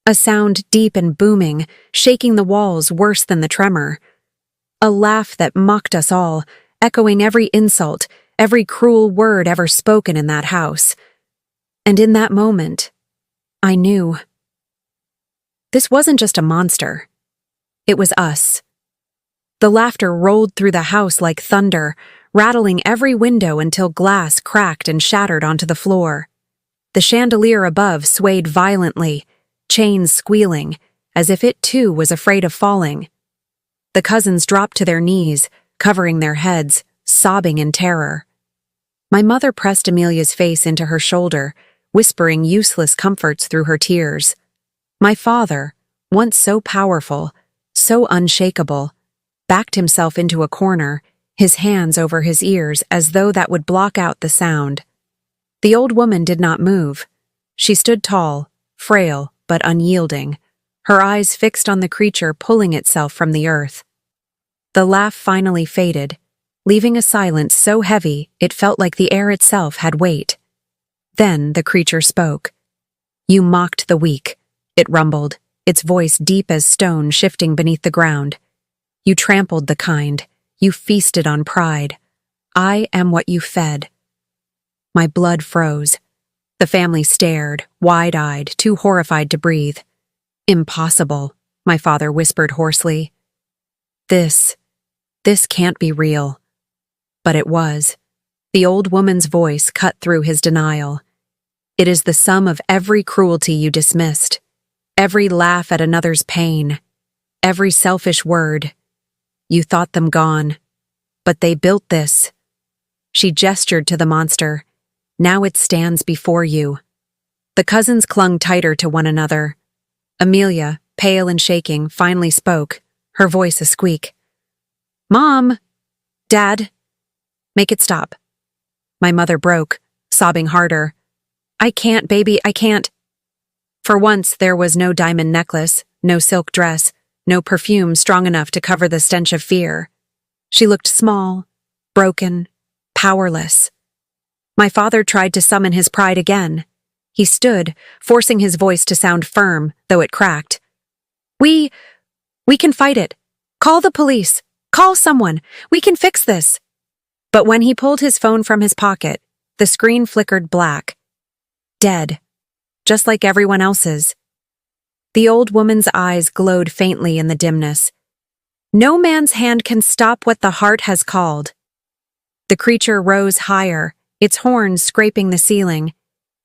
A sound deep and booming, shaking the walls worse than the tremor. A laugh that mocked us all, echoing every insult, every cruel word ever spoken in that house. And in that moment, I knew. This wasn't just a monster. It was us. The laughter rolled through the house like thunder, rattling every window until glass cracked and shattered onto the floor. The chandelier above swayed violently, chains squealing, as if it too was afraid of falling. The cousins dropped to their knees, covering their heads, sobbing in terror. My mother pressed Amelia's face into her shoulder, whispering useless comforts through her tears. My father, once so powerful, so unshakable, backed himself into a corner, his hands over his ears as though that would block out the sound. The old woman did not move. She stood tall, frail but unyielding, her eyes fixed on the creature pulling itself from the earth. The laugh finally faded, leaving a silence so heavy it felt like the air itself had weight. Then the creature spoke. "You mocked the weak," it rumbled, its voice deep as stone shifting beneath the ground. "You trampled the kind. You feasted on pride. I am what you fed." My blood froze. The family stared, wide-eyed, too horrified to breathe. "Impossible," my father whispered hoarsely. This can't be real." But it was. The old woman's voice cut through his denial. It is the sum of every cruelty you dismissed, every laugh at another's pain, every selfish word. You thought them gone, but they built this. She gestured to the monster. Now it stands before you. The cousins clung tighter to one another. Amelia, pale and shaking, finally spoke, her voice a squeak. "Mom! Dad! Make it stop." My mother broke, sobbing harder. "I can't, baby, I can't." For once, there was no diamond necklace, no silk dress, no perfume strong enough to cover the stench of fear. She looked small, broken, powerless. My father tried to summon his pride again. He stood, forcing his voice to sound firm, though it cracked. We can fight it. Call the police. Call someone. We can fix this." But when he pulled his phone from his pocket, the screen flickered black. Dead. Just like everyone else's. The old woman's eyes glowed faintly in the dimness. "No man's hand can stop what the heart has called." The creature rose higher, its horns scraping the ceiling.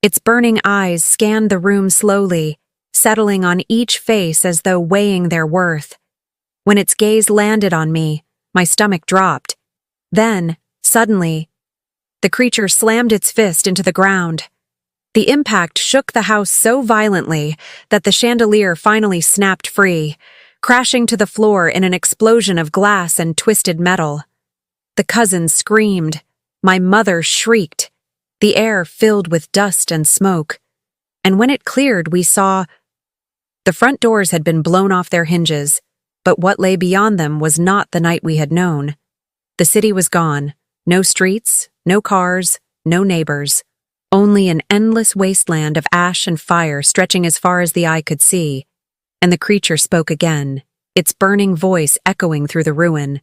Its burning eyes scanned the room slowly, settling on each face as though weighing their worth. When its gaze landed on me, my stomach dropped. Then, suddenly, the creature slammed its fist into the ground. The impact shook the house so violently that the chandelier finally snapped free, crashing to the floor in an explosion of glass and twisted metal. The cousins screamed. My mother shrieked. The air filled with dust and smoke. And when it cleared, we saw the front doors had been blown off their hinges, but what lay beyond them was not the night we had known. The city was gone. No streets, no cars, no neighbors. Only an endless wasteland of ash and fire stretching as far as the eye could see. And the creature spoke again, its burning voice echoing through the ruin.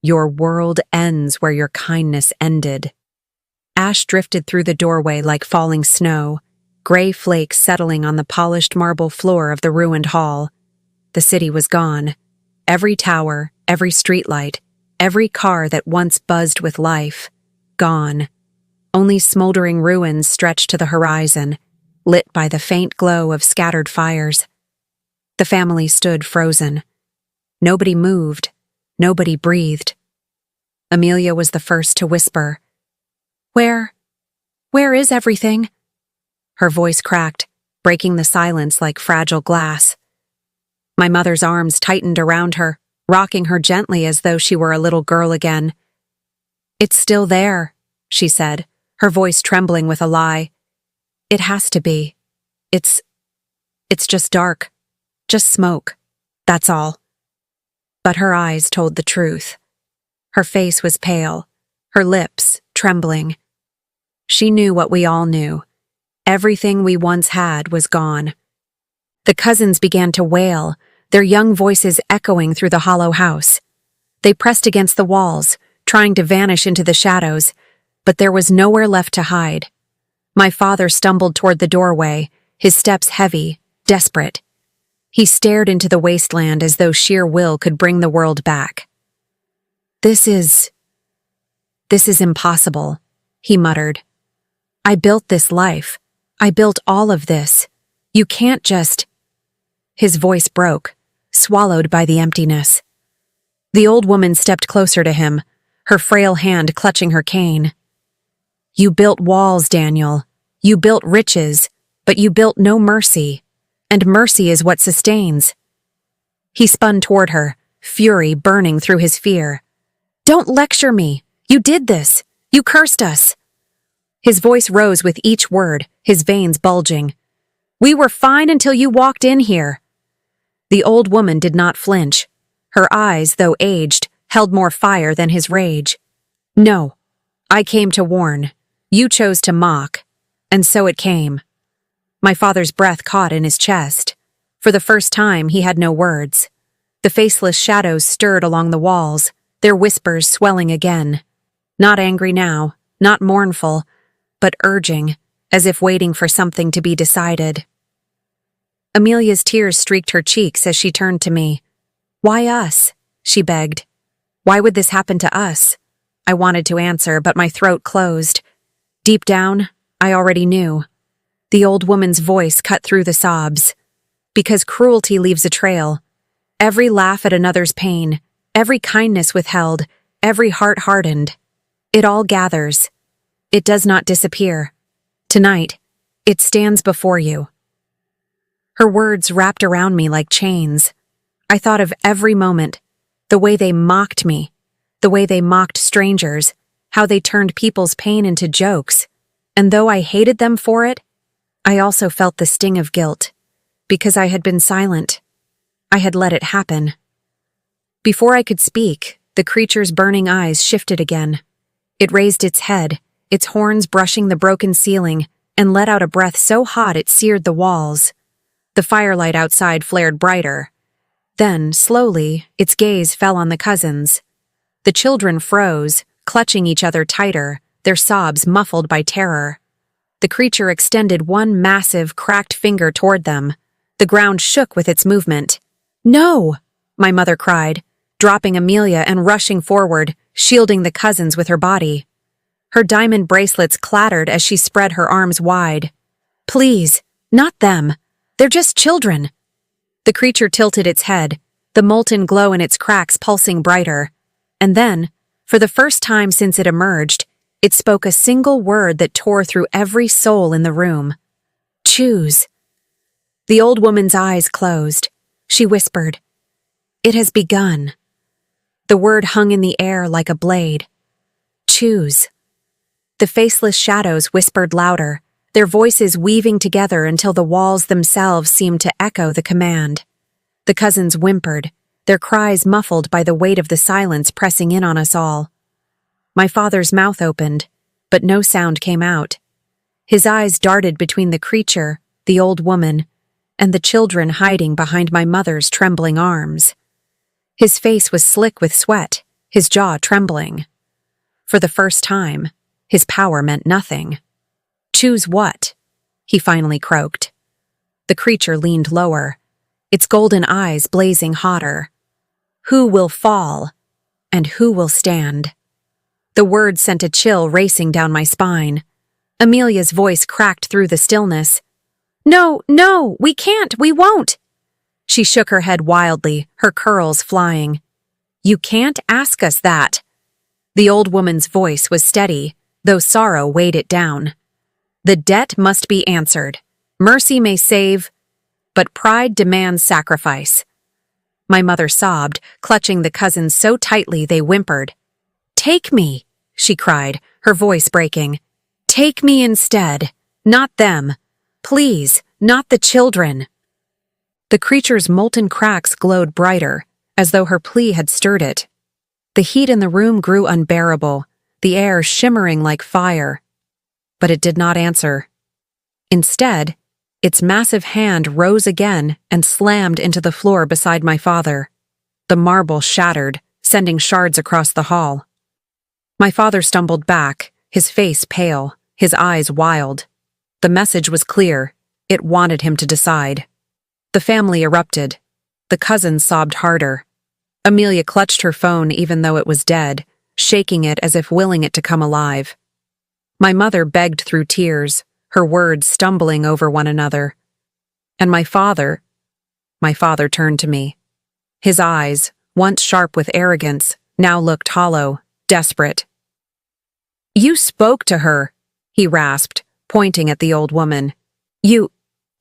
"Your world ends where your kindness ended." Ash drifted through the doorway like falling snow, gray flakes settling on the polished marble floor of the ruined hall. The city was gone. Every tower, every streetlight, every car that once buzzed with life, gone. Only smoldering ruins stretched to the horizon, lit by the faint glow of scattered fires. The family stood frozen. Nobody moved. Nobody breathed. Amelia was the first to whisper, Where is everything?" Her voice cracked, breaking the silence like fragile glass. My mother's arms tightened around her, rocking her gently as though she were a little girl again. "It's still there," she said, her voice trembling with a lie. "It has to be. It's just dark. Just smoke. That's all." But her eyes told the truth. Her face was pale, her lips trembling. She knew what we all knew. Everything we once had was gone. The cousins began to wail, their young voices echoing through the hollow house. They pressed against the walls, trying to vanish into the shadows, but there was nowhere left to hide. My father stumbled toward the doorway, his steps heavy, desperate. He stared into the wasteland as though sheer will could bring the world back. This is impossible," he muttered. "I built this life. I built all of this. You can't just—" His voice broke, swallowed by the emptiness. The old woman stepped closer to him, her frail hand clutching her cane. "You built walls, Daniel. You built riches, but you built no mercy. And mercy is what sustains." He spun toward her, fury burning through his fear. "Don't lecture me. You did this. You cursed us." His voice rose with each word, his veins bulging. "We were fine until you walked in here." The old woman did not flinch. Her eyes, though aged, held more fire than his rage. "No, I came to warn. You chose to mock. And so it came." My father's breath caught in his chest. For the first time, he had no words. The faceless shadows stirred along the walls, their whispers swelling again. Not angry now, not mournful, but urging, as if waiting for something to be decided. Amelia's tears streaked her cheeks as she turned to me. "Why us?" she begged. "Why would this happen to us? I wanted to answer, but my throat closed. Deep down, I already knew. The old woman's voice cut through the sobs. Because cruelty leaves a trail. Every laugh at another's pain, every kindness withheld, every heart hardened. It all gathers. It does not disappear. Tonight, it stands before you. Her words wrapped around me like chains. I thought of every moment, the way they mocked me, the way they mocked strangers, how they turned people's pain into jokes. And though I hated them for it, I also felt the sting of guilt, because I had been silent. I had let it happen. Before I could speak, the creature's burning eyes shifted again. It raised its head, its horns brushing the broken ceiling, and let out a breath so hot it seared the walls. The firelight outside flared brighter. Then, slowly, its gaze fell on the cousins. The children froze, clutching each other tighter, their sobs muffled by terror. The creature extended one massive, cracked finger toward them. The ground shook with its movement. "No!" my mother cried, dropping Amelia and rushing forward, shielding the cousins with her body. Her diamond bracelets clattered as she spread her arms wide. "Please, not them. They're just children." The creature tilted its head, the molten glow in its cracks pulsing brighter. And then, for the first time since it emerged, it spoke a single word that tore through every soul in the room. "Choose." The old woman's eyes closed. She whispered, "It has begun." The word hung in the air like a blade. "Choose." The faceless shadows whispered louder, their voices weaving together until the walls themselves seemed to echo the command. The cousins whimpered, their cries muffled by the weight of the silence pressing in on us all. My father's mouth opened, but no sound came out. His eyes darted between the creature, the old woman, and the children hiding behind my mother's trembling arms. His face was slick with sweat, his jaw trembling. For the first time, his power meant nothing. "Choose what?" he finally croaked. The creature leaned lower, its golden eyes blazing hotter. "Who will fall, and who will stand?" The word sent a chill racing down my spine. Amelia's voice cracked through the stillness. "No, no, we can't, we won't." She shook her head wildly, her curls flying. "You can't ask us that." The old woman's voice was steady, though sorrow weighed it down. "The debt must be answered. Mercy may save, but pride demands sacrifice." My mother sobbed, clutching the cousins so tightly they whimpered. "Take me," she cried, her voice breaking. "Take me instead, not them. Please, not the children." The creature's molten cracks glowed brighter, as though her plea had stirred it. The heat in the room grew unbearable, the air shimmering like fire. But it did not answer. Instead, its massive hand rose again and slammed into the floor beside my father. The marble shattered, sending shards across the hall. My father stumbled back, his face pale, his eyes wild. The message was clear. It wanted him to decide. The family erupted. The cousins sobbed harder. Amelia clutched her phone even though it was dead, shaking it as if willing it to come alive. My mother begged through tears, her words stumbling over one another. And my father turned to me. His eyes, once sharp with arrogance, now looked hollow, desperate. "You spoke to her," he rasped, pointing at the old woman. You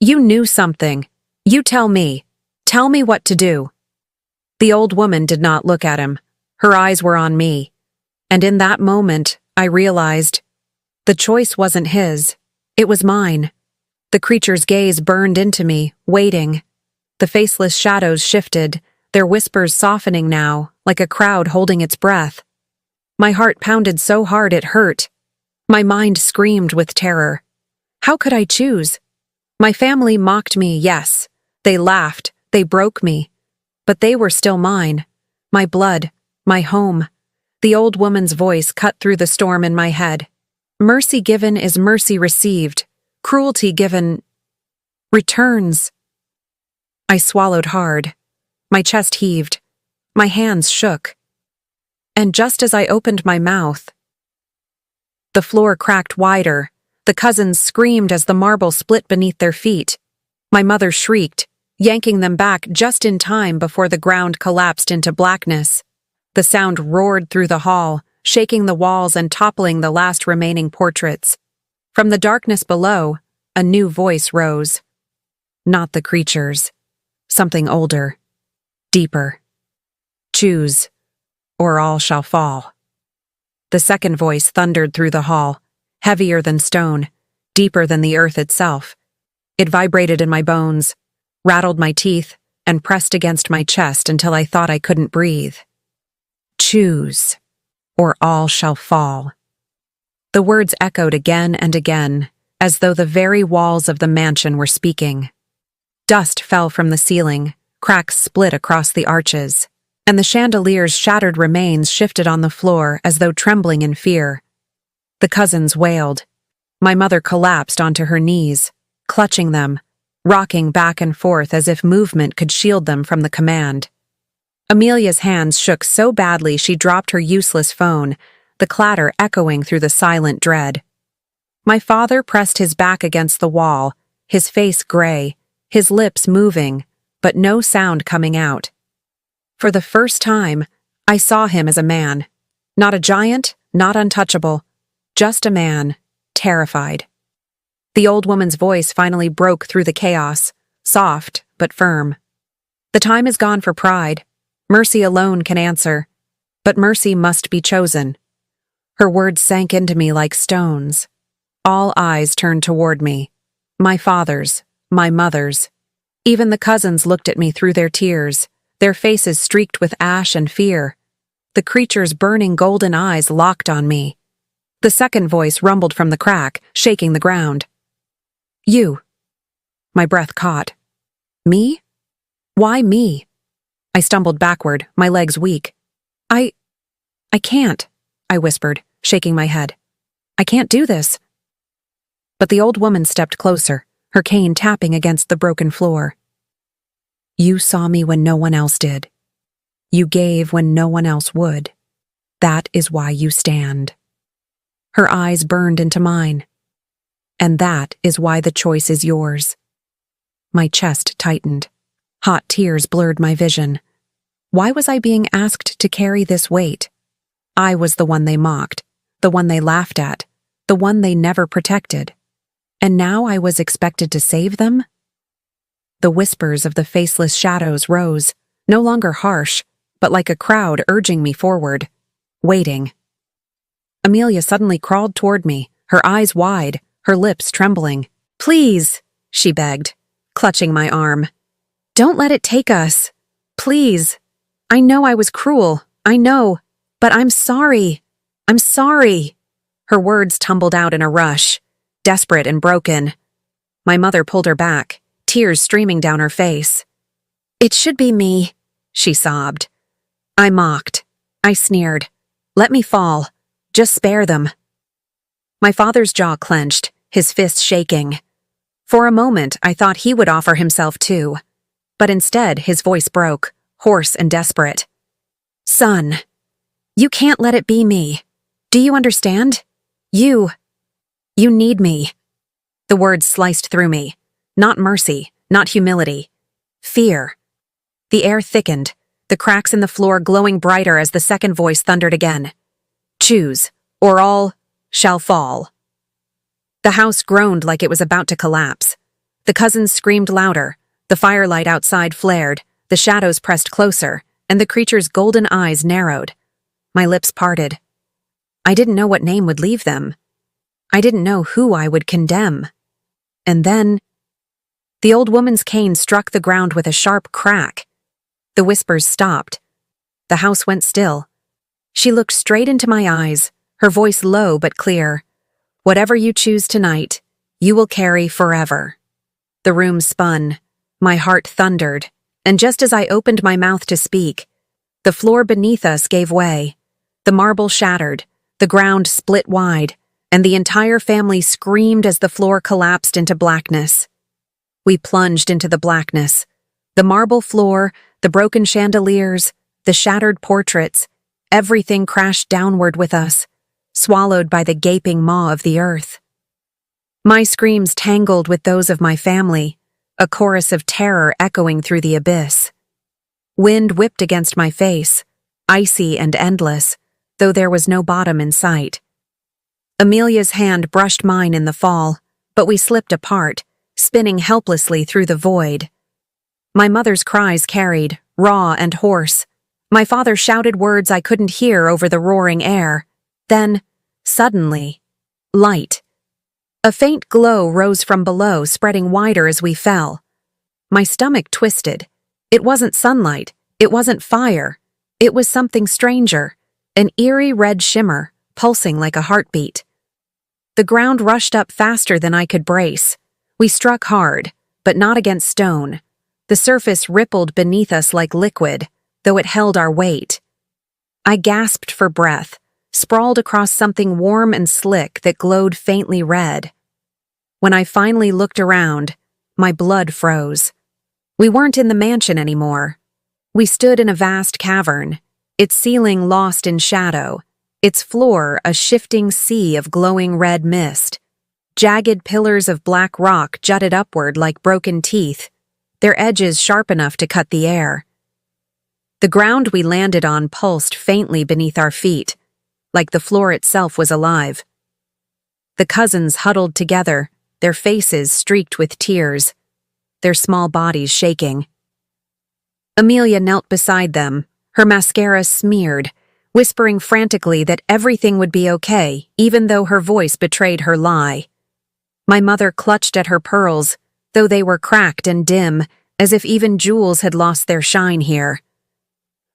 knew something. You tell me. Tell me what to do." The old woman did not look at him. Her eyes were on me. And in that moment, I realized the choice wasn't his. It was mine. The creature's gaze burned into me, waiting. The faceless shadows shifted, their whispers softening now, like a crowd holding its breath. My heart pounded so hard it hurt. My mind screamed with terror. How could I choose? My family mocked me, yes. They laughed, they broke me. But they were still mine. My blood, my home. The old woman's voice cut through the storm in my head. Mercy given is mercy received. Cruelty given returns. I swallowed hard. My chest heaved. My hands shook. And just as I opened my mouth, the floor cracked wider. The cousins screamed as the marble split beneath their feet. My mother shrieked, yanking them back just in time before the ground collapsed into blackness. The sound roared through the hall, shaking the walls and toppling the last remaining portraits. From the darkness below, a new voice rose. Not the creatures. Something older. Deeper. Choose, or all shall fall. The second voice thundered through the hall, heavier than stone, deeper than the earth itself. It vibrated in my bones, rattled my teeth, and pressed against my chest until I thought I couldn't breathe. Choose, or all shall fall. The words echoed again and again, as though the very walls of the mansion were speaking. Dust fell from the ceiling, cracks split across the arches, and the chandelier's shattered remains shifted on the floor as though trembling in fear. The cousins wailed. My mother collapsed onto her knees, clutching them, rocking back and forth as if movement could shield them from the command. Amelia's hands shook so badly she dropped her useless phone, the clatter echoing through the silent dread. My father pressed his back against the wall, his face gray, his lips moving, but no sound coming out. For the first time, I saw him as a man. Not a giant, not untouchable, just a man, terrified. The old woman's voice finally broke through the chaos, soft but firm. The time is gone for pride. Mercy alone can answer, but mercy must be chosen. Her words sank into me like stones. All eyes turned toward me. My father's, my mother's. Even the cousins looked at me through their tears, their faces streaked with ash and fear. The creature's burning golden eyes locked on me. The second voice rumbled from the crack, shaking the ground. You. My breath caught. Me? Why me? I stumbled backward, my legs weak. I can't, I whispered, shaking my head. I can't do this. But the old woman stepped closer, her cane tapping against the broken floor. You saw me when no one else did. You gave when no one else would. That is why you stand. Her eyes burned into mine. And that is why the choice is yours. My chest tightened. Hot tears blurred my vision. Why was I being asked to carry this weight? I was the one they mocked, the one they laughed at, the one they never protected. And now I was expected to save them? The whispers of the faceless shadows rose, no longer harsh, but like a crowd urging me forward, waiting. Amelia suddenly crawled toward me, her eyes wide, her lips trembling. Please, she begged, clutching my arm. Don't let it take us. Please. I know I was cruel, I know, but I'm sorry. I'm sorry. Her words tumbled out in a rush, desperate and broken. My mother pulled her back, tears streaming down her face. It should be me, she sobbed. I mocked. I sneered. Let me fall. Just spare them. My father's jaw clenched, his fists shaking. For a moment, I thought he would offer himself too. But instead, his voice broke, hoarse and desperate. Son, you can't let it be me. Do you understand? You need me. The words sliced through me. Not mercy, not humility. Fear. The air thickened, the cracks in the floor glowing brighter as the second voice thundered again. Choose, or all shall fall. The house groaned like it was about to collapse. The cousins screamed louder, the firelight outside flared, the shadows pressed closer, and the creature's golden eyes narrowed. My lips parted. I didn't know what name would leave them. I didn't know who I would condemn. And then, the old woman's cane struck the ground with a sharp crack. The whispers stopped. The house went still. She looked straight into my eyes, her voice low but clear. Whatever you choose tonight, you will carry forever. The room spun. My heart thundered, and just as I opened my mouth to speak, the floor beneath us gave way. The marble shattered, the ground split wide, and the entire family screamed as the floor collapsed into blackness. We plunged into the blackness. The marble floor, the broken chandeliers, the shattered portraits, Everything crashed downward with us, swallowed by the gaping maw of the earth. My screams tangled with those of my family, a chorus of terror echoing through the abyss. Wind whipped against my face, icy and endless, though there was no bottom in sight. Amelia's hand brushed mine in the fall, but we slipped apart, spinning helplessly through the void. My mother's cries carried, raw and hoarse. My father shouted words I couldn't hear over the roaring air. Then, suddenly, light. A faint glow rose from below, spreading wider as we fell. My stomach twisted. It wasn't sunlight. It wasn't fire. It was something stranger, an eerie red shimmer, pulsing like a heartbeat. The ground rushed up faster than I could brace. We struck hard, but not against stone. The surface rippled beneath us like liquid, though it held our weight. I gasped for breath, sprawled across something warm and slick that glowed faintly red. When I finally looked around, my blood froze. We weren't in the mansion anymore. We stood in a vast cavern, its ceiling lost in shadow, its floor a shifting sea of glowing red mist. Jagged pillars of black rock jutted upward like broken teeth, their edges sharp enough to cut the air. The ground we landed on pulsed faintly beneath our feet, like the floor itself was alive. The cousins huddled together, their faces streaked with tears, their small bodies shaking. Amelia knelt beside them, her mascara smeared, whispering frantically that everything would be okay, even though her voice betrayed her lie. My mother clutched at her pearls, though they were cracked and dim, as if even jewels had lost their shine here.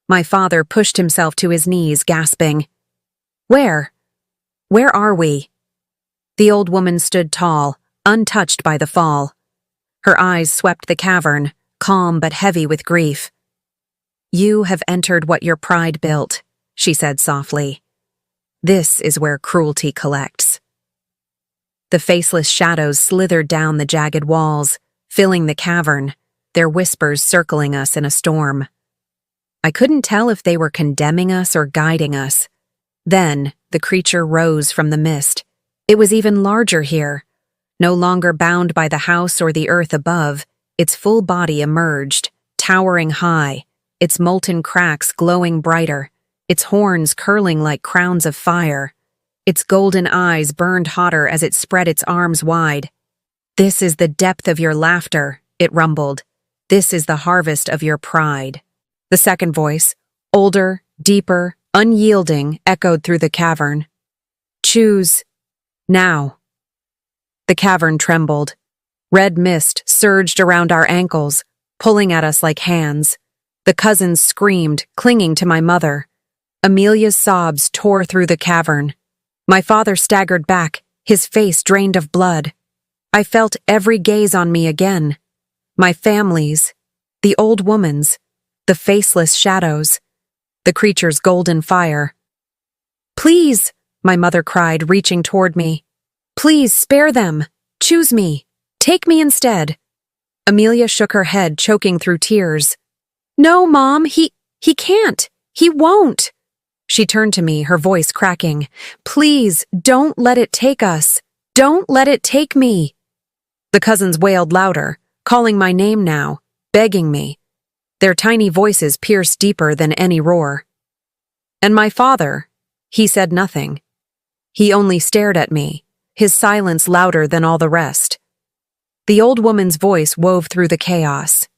My father pushed himself to his knees, gasping, "Where? Where are we?" The old woman stood tall, untouched by the fall. Her eyes swept the cavern, calm but heavy with grief. "You have entered what your pride built," she said softly. "This is where cruelty collects." The faceless shadows slithered down the jagged walls, filling the cavern, their whispers circling us in a storm. I couldn't tell if they were condemning us or guiding us. Then, the creature rose from the mist. It was even larger here. No longer bound by the house or the earth above, its full body emerged, towering high, its molten cracks glowing brighter, its horns curling like crowns of fire. Its golden eyes burned hotter as it spread its arms wide. "This is the depth of your laughter," it rumbled. "This is the harvest of your pride." The second voice, older, deeper, unyielding, echoed through the cavern. "Choose. Now." The cavern trembled. Red mist surged around our ankles, pulling at us like hands. The cousins screamed, clinging to my mother. Amelia's sobs tore through the cavern. My father staggered back, his face drained of blood. I felt every gaze on me again. My family's, the old woman's, the faceless shadows, the creature's golden fire. "Please," my mother cried, reaching toward me. "Please spare them. Choose me. Take me instead." Amelia shook her head, choking through tears. "No, Mom, he can't. He won't." She turned to me, her voice cracking. "Please, don't let it take us. Don't let it take me." The cousins wailed louder, calling my name now, begging me. Their tiny voices pierced deeper than any roar. And my father, he said nothing. He only stared at me, his silence louder than all the rest. The old woman's voice wove through the chaos.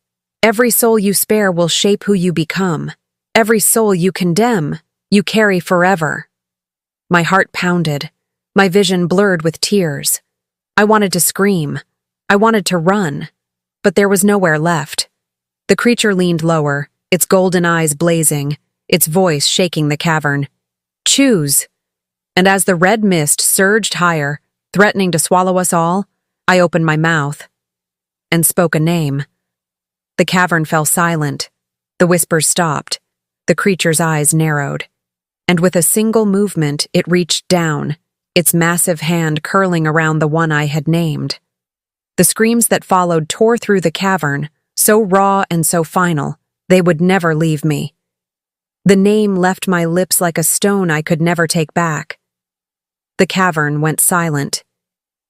"Every soul you spare will shape who you become. Every soul you condemn, you carry forever." My heart pounded, my vision blurred with tears. I wanted to scream. I wanted to run, but there was nowhere left. The creature leaned lower, its golden eyes blazing, its voice shaking the cavern. "Choose." And as the red mist surged higher, threatening to swallow us all, I opened my mouth and spoke a name. The cavern fell silent. The whispers stopped. The creature's eyes narrowed. And with a single movement, it reached down, its massive hand curling around the one I had named. The screams that followed tore through the cavern, so raw and so final, they would never leave me. The name left my lips like a stone I could never take back. The cavern went silent.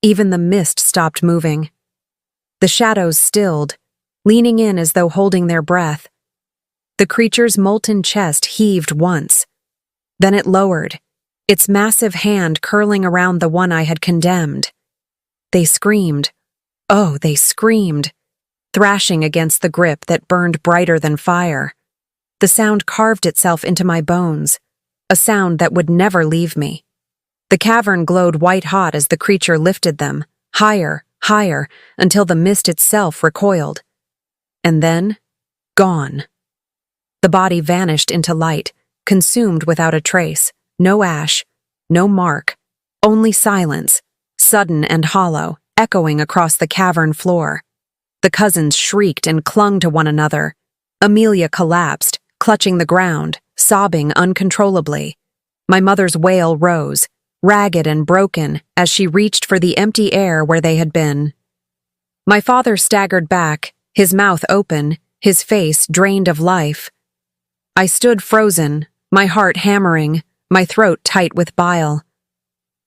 Even the mist stopped moving. The shadows stilled, leaning in as though holding their breath. The creature's molten chest heaved once. Then it lowered, its massive hand curling around the one I had condemned. They screamed. Oh, they screamed, thrashing against the grip that burned brighter than fire. The sound carved itself into my bones, a sound that would never leave me. The cavern glowed white-hot as the creature lifted them, higher, higher, until the mist itself recoiled. And then, gone. The body vanished into light, consumed without a trace, no ash, no mark, only silence, sudden and hollow, echoing across the cavern floor. The cousins shrieked and clung to one another. Amelia collapsed, clutching the ground, sobbing uncontrollably. My mother's wail rose, ragged and broken, as she reached for the empty air where they had been. My father staggered back, his mouth open, his face drained of life. I stood frozen, my heart hammering, my throat tight with bile.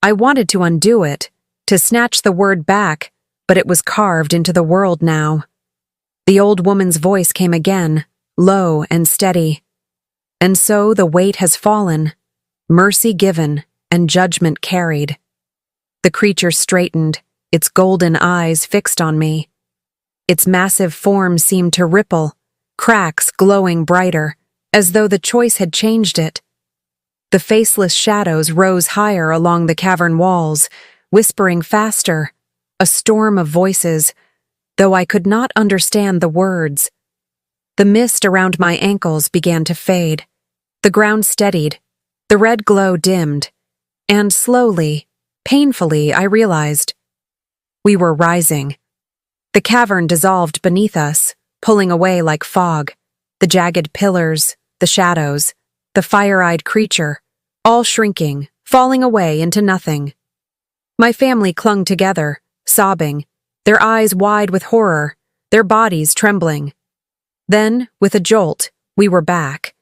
I wanted to undo it, to snatch the word back, but it was carved into the world now. The old woman's voice came again, low and steady. And so the weight has fallen, mercy given, and judgment carried. The creature straightened, its golden eyes fixed on me. Its massive form seemed to ripple, cracks glowing brighter, as though the choice had changed it. The faceless shadows rose higher along the cavern walls, whispering faster, a storm of voices, though I could not understand the words. The mist around my ankles began to fade. The ground steadied, the red glow dimmed, and slowly, painfully, I realized we were rising. The cavern dissolved beneath us, pulling away like fog, the jagged pillars, the shadows, the fire-eyed creature, all shrinking, falling away into nothing. My family clung together, sobbing, their eyes wide with horror, their bodies trembling. Then, with a jolt, we were back.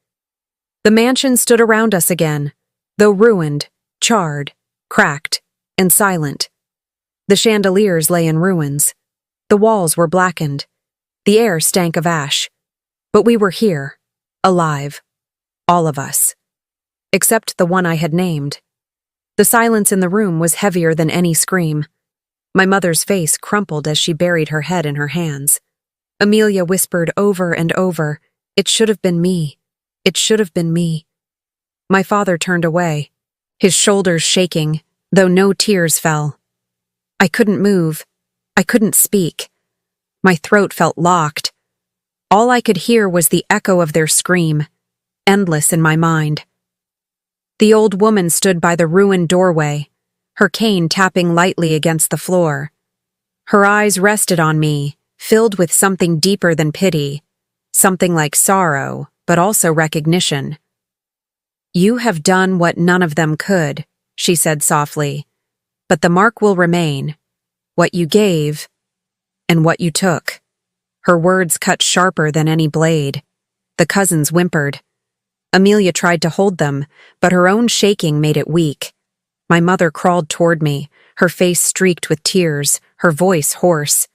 The mansion stood around us again, though ruined, charred, cracked, and silent. The chandeliers lay in ruins. The walls were blackened. The air stank of ash. But we were here, alive, all of us. Except the one I had named. The silence in the room was heavier than any scream. My mother's face crumpled as she buried her head in her hands. Amelia whispered over and over, "It should have been me. It should have been me." My father turned away, his shoulders shaking, though no tears fell. I couldn't move. I couldn't speak. My throat felt locked. All I could hear was the echo of their scream, endless in my mind. The old woman stood by the ruined doorway, her cane tapping lightly against the floor. Her eyes rested on me, filled with something deeper than pity, something like sorrow, but also recognition. "You have done what none of them could," she said softly, "but the mark will remain, what you gave and what you took." Her words cut sharper than any blade. The cousins whimpered. Amelia tried to hold them, but her own shaking made it weak. My mother crawled toward me, her face streaked with tears, her voice hoarse.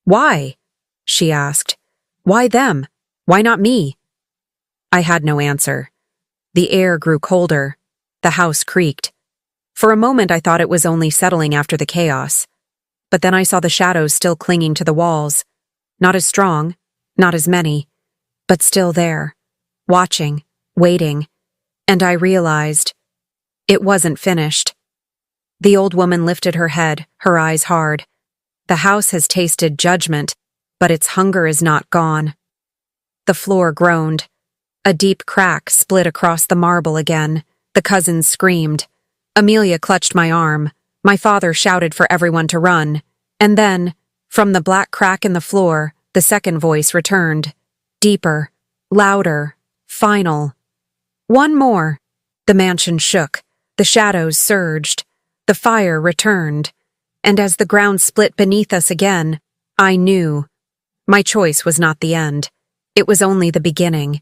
"Why?" she asked. "Why them? Why not me?" I had no answer. The air grew colder. The house creaked. For a moment I thought it was only settling after the chaos. But then I saw the shadows still clinging to the walls. Not as strong, not as many, but still there, watching, waiting, and I realized it wasn't finished. The old woman lifted her head, her eyes hard. "The house has tasted judgment, but its hunger is not gone." The floor groaned. A deep crack split across the marble again. The cousins screamed. Amelia clutched my arm. My father shouted for everyone to run. And then, from the black crack in the floor, the second voice returned. Deeper, louder, final. "One more." The mansion shook. The shadows surged. The fire returned. And as the ground split beneath us again, I knew. My choice was not the end. It was only the beginning.